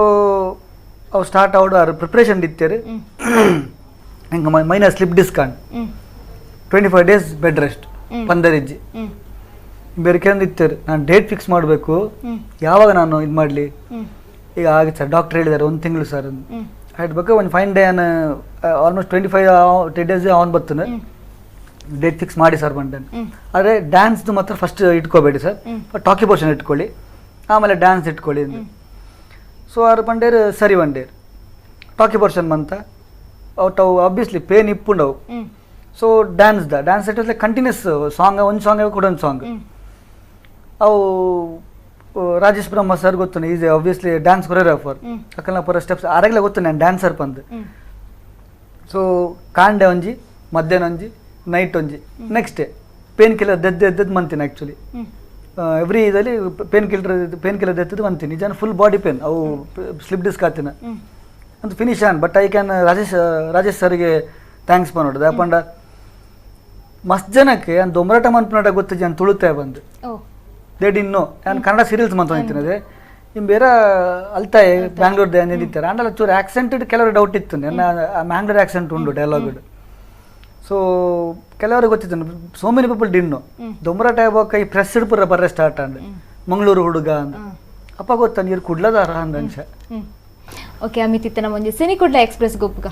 ಅವು ಸ್ಟಾರ್ಟ್ ಔಡ್ ಅವ್ರ ಪ್ರಿಪ್ರೇಷನ್ ಇತ್ತೇರಿ ಹಿಂಗೆ minus slip discount 25 days bed rest ಪಂದರಿಜ್ಜಿ ಬೇರೆ ಕೆಲವೊಂದು ಇತ್ತೇರಿ ನಾನು ಡೇಟ್ ಫಿಕ್ಸ್ ಮಾಡಬೇಕು ಯಾವಾಗ ನಾನು ಇದು ಮಾಡಲಿ ಈಗ ಆಗಿದೆ ಸರ್ ಡಾಕ್ಟರ್ ಹೇಳಿದ್ದಾರೆ 1 ತಿಂಗಳು ಸರ್ ಆಯ್ತು ಒಂದು ಫೈನ್ ಡೇ ಆಲ್ಮೋಸ್ಟ್ 25 days ಅವನು ಬರ್ತನೆ ಡೇಟ್ ಫಿಕ್ಸ್ ಮಾಡಿ ಸರ್ ಬಂಡೆ ಆದರೆ ಡ್ಯಾನ್ಸ್ದು ಮಾತ್ರ ಫಸ್ಟ್ ಇಟ್ಕೋಬೇಡಿ ಸರ್ ಟಾಕಿ ಪೋರ್ಷನ್ ಇಟ್ಕೊಳ್ಳಿ ಆಮೇಲೆ ಡ್ಯಾನ್ಸ್ ಇಟ್ಕೊಳ್ಳಿ ಸೊ ಅವ್ರು ಪಂಡೇರು ಸರಿ ಬಂಡೇರು ಟಾಕಿ ಪೋರ್ಷನ್ ಬಂತ ಅವತ್ತು ಅವು ಆಬ್ವಿಯಸ್ಲಿ ಪೇನ್ ಇಪ್ಪುಂಡವು so dance it like continuous song ಒಂದು ಸಾಂಗ್ ಕೂಡ ಒಂದು ಸಾಂಗ್ ಅವು ರಾಜೇಶ್ ಬ್ರಹ್ಮ ಸರ್ ಗೊತ್ತು ಈಸ್ ಆಬ್ವಿಯಸ್ಲಿ ಡ್ಯಾನ್ಸ್ ಕೊರಿಯೋಗ್ರಾಫರ್ ಅಕ್ಕಲ್ನ ಪೂರ ಸ್ಟೆಪ್ಸ್ ಆರಾಗಲೇ ಗೊತ್ತು ನಾನು ಡ್ಯಾನ್ಸರ್ ಬಂದು ಸೊ ಕಾಂಡೆ ಒಂಜಿ ಮಧ್ಯಾಹ್ನ ಒಂಜಿ ನೈಟ್ ಒಂಜಿ ನೆಕ್ಸ್ಟ್ ಡೇ ಪೇನ್ ಕಿಲ್ಲರ್ ಎದ್ದದ್ದು ಮಂತೀನಿ ಆ್ಯಕ್ಚುಲಿ ಎವ್ರಿ ಇದರಲ್ಲಿ ಪೇನ್ ಕಿಲ್ಲರ್ ಎತ್ತದು ಮಂತೀನಿ ನಿಜಾನ ಫುಲ್ ಬಾಡಿ ಪೇನ್ ಅವು ಸ್ಲಿಪ್ ಡಿಸ್ಕ್ ಆತಿನ ಅಂತ ಫಿನಿಶ್ ಆನ್ ಬಟ್ ಐ ಕ್ಯಾನ್ ರಾಜೇಶ್ ಸರ್ಗೆ ಥ್ಯಾಂಕ್ಸ್ ಪನ್ನೋಡು ಯಾಪಂಡ ಮಸ್ತ್ ಜನಕ್ಕೆ ನಾನು ದೊಂಬರಾಟ ಮನ್ಪನಾಟ ಗೊತ್ತಿದ್ದೆ ನಾನು ತುಳುತ್ತೆ ಬಂದು ದೇ ಡಿನ್ ನೋ ನಾನು ಕನ್ನಡ ಸೀರಿಯಲ್ಸ್ ಮಂತಿನದೆ ಇನ್ನು ಬೇರೆ ಅಲ್ತಾಯಿ ಬ್ಯಾಂಗ್ಳೂರ್ದು ಅಂದಿರ್ತಾರೆ ಆಂಡಲ್ಲ ಚೂರು ಆ್ಯಕ್ಸೆಂಟೆಡ್ ಕೆಲವರು ಡೌಟ್ ಇತ್ತು ನನ್ನ ಮ್ಯಾಂಗ್ಳೂರ್ ಆ್ಯಕ್ಸೆಂಟ್ ಉಂಡು ಡೈಲಾಗ್ ಸೊ ಕೆಲವರಿಗೆ ಗೊತ್ತಿತ್ತು ಸೋ ಮೆನಿ ಪೀಪಲ್ ಡಿನ್ ನೋ ದೊಂಬರಾಟ ಯಾವಾಗ ಈ ಪ್ರೆಸ್ ಪುರ ಬರ್ರೆ ಸ್ಟಾರ್ಟ್ ಅಂಡ್ ಮಂಗಳೂರು ಹುಡುಗ ಅಂದ ಅಪ್ಪ ಗೊತ್ತ ನೀರು ಕುಡ್ಲದಾರ ಅಂದ ಅಂಶ ಓಕೆ ಅಮಿತ್ ಇತ್ತನ ಮುಂಜೆ ಸಿನಿಕುಡ್ಲ ಎಕ್ಸ್ಪ್ರೆಸ್ ಗೊಪ್ಪುಗ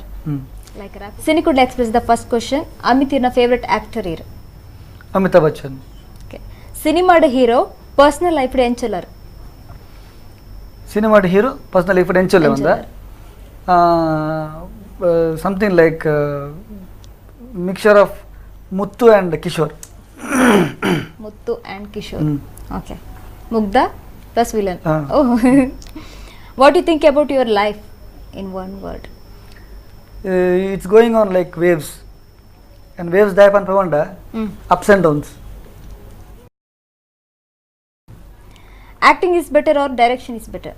like Cinikudla express the first question Amit ಇರ್ನ ಫೇವ್ರೆಟ್ ಆಕ್ಟರ್ ಇರು ಅಮಿತಾಬ್ ಬಚ್ಚನ್ ಓಕೆ ಸಿನಿಮಾಡ ಹೀರೋ ಪರ್ಸನಲ್ ಲೈಫ್ ಎಂಚಲರ್ ಸಿನಿಮಾಡ ಹೀರೋ ಪರ್ಸನಲ್ ಲೈಫ್ ಎಂಚಲ್ಲ ಒಂದ something like mixture of Muttu and Kishore Muttu and Kishore okay ಮುಗ್ಧ plus villain what you think about your life in one word it's going on like waves and waves dayapan pavanda ups and downs. Acting is better or direction is better?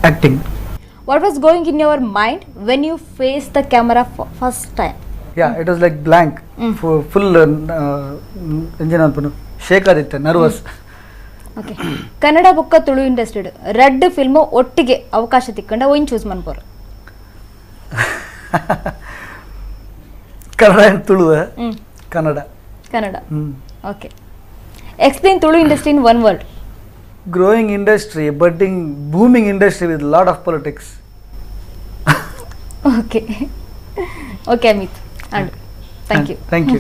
Acting. What was going in your mind when you faced the camera for first time? Yeah, it was like blank. Full engine anpunu shake aditte, nervous. Okay Kannada ಬುಕ್ಕ Tulu industry ರೆಡ್ film ಒಟ್ಟಿಗೆ ಅವಕಾಶ ತಿಕ್ಕೊಂಡ ಒಯ್ನ್ choose ಮನ್ಪೋರ್ Kannada and Tulu. Kannada. Okay explain Tulu industry in one word. Growing industry, budding, booming industry with lot of politics. Okay Amit and thank you.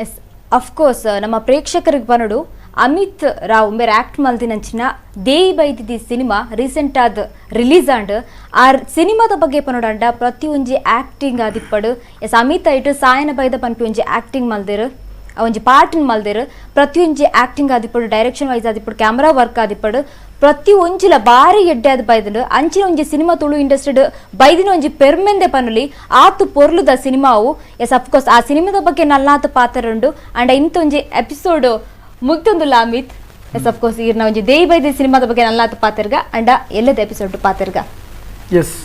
Yes of course ನಮ್ಮ ಪ್ರೇಕ್ಷಕರಿಗೆ ಬನ್ನಡು ಅಮಿತ್ ರಾವ್ ಮೇರೆ ಆಕ್ಟ್ ಮಲ್ದಿನಂಚಿನ ದೇಯಿ ಬೈದಿದ್ದಿ ಸಿನಿಮಾ ರೀಸೆಂಟ್ ಆದ ರಿಲೀಸ್ ಆಂಡ್ ಆ ಸಿನಿಮಾದ ಬಗ್ಗೆ ಪನೋಡಂಡ ಪ್ರತಿ ಒಂಜಿ ಆಕ್ಟಿಂಗ್ ಆದಿಪ್ಪಡು ಎಸ್ ಅಮಿತ್ ಐಟ್ ಸಾಯನ ಬೈದ ಪನ್ಪಿ ಒಂಜಿ ಆಕ್ಟಿಂಗ್ ಮಲ್ದೇರು ಒಂಜಿ ಪಾರ್ಟ್ ಮಲ್ದೇರು ಪ್ರತಿ ಒಂಜಿ ಆಕ್ಟಿಂಗ್ ಆದಿಪ್ಪಡು ಡೈರೆಕ್ಷನ್ ವೈಸ್ ಆದಿಪ್ಪಡು ಕ್ಯಾಮ್ರಾ ವರ್ಕ್ ಆದಿಪ್ಪಡು ಪ್ರತಿ ಒಂಜಿಲ ಬಾರಿ ಎಡ್ಡೆ ಆದ ಬೈದಂಡು ಅಂಚಿನ ಒಂಜಿ ಸಿನಿಮಾ ತುಳು ಇಂಡಸ್ಟ್ರಿಡ್ ಬೈದಿನ ಒಂಜಿ ಪೆರ್ಮೆಂದೆ ಪನುಲಿ ಆತು ಪೊರ್ಲುದ ಸಿನಿಮಾವು ಎಸ್ ಅಫ್ಕೋರ್ಸ್ ಆ ಸಿನಿಮಾದ ಬಗ್ಗೆ ನಲ್ಲಾತು ಪಾತರುಂಡು ಅಂಡ್ ಇಂತ ಒಂಜಿ ಎಪಿಸೋಡ್ ಮುಗ್ದೊಂದುಲ್ಲ ಅಮಿತ್. ಎಸ್ ಅಫ್ಕೋರ್ಸ್ ಈಗ ನಾವು ಒಂಜಿ ದೇಯಿ ಬೈದಿ ಸಿನಿಮಾದ ಬಗ್ಗೆ ನಲ್ಲಾತು ಪಾತಿರ್ಗ ಅಂಡ ಎಲ್ಲದ ಎಪಿಸೋಡ್ ಪಾತಿರ್ಗ. ಎಸ್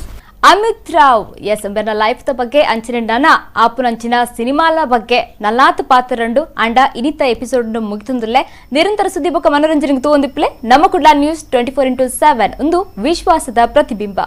ಅಮಿತ್ ರಾವ್ ಎಸ್ ಬೆನ್ನ ಲೈಫ್ ದ ಬಗ್ಗೆ ಅಂಚಿನ ನನ ಆಪುನಂಚಿನ ಸಿನಿಮಾಲ ಬಗ್ಗೆ ನಲ್ಲಾತು ಪಾತರಂಡು ಅಂಡ ಇನಿತ ಎಪಿಸೋಡ್ ಮುಗಿತುಂದುಲ್ಲೆ ನಿರಂತರ ಸುದ್ದಿ ಬೊಕ್ಕ ಮನೋರಂಜನೆಗೆ ತೂವೊಂದಿಪ್ಲೆ ನಮ್ಮ ಕುಡ್ಲ ನ್ಯೂಸ್ 24/7 ಒಂದು ವಿಶ್ವಾಸದ ಪ್ರತಿಬಿಂಬ.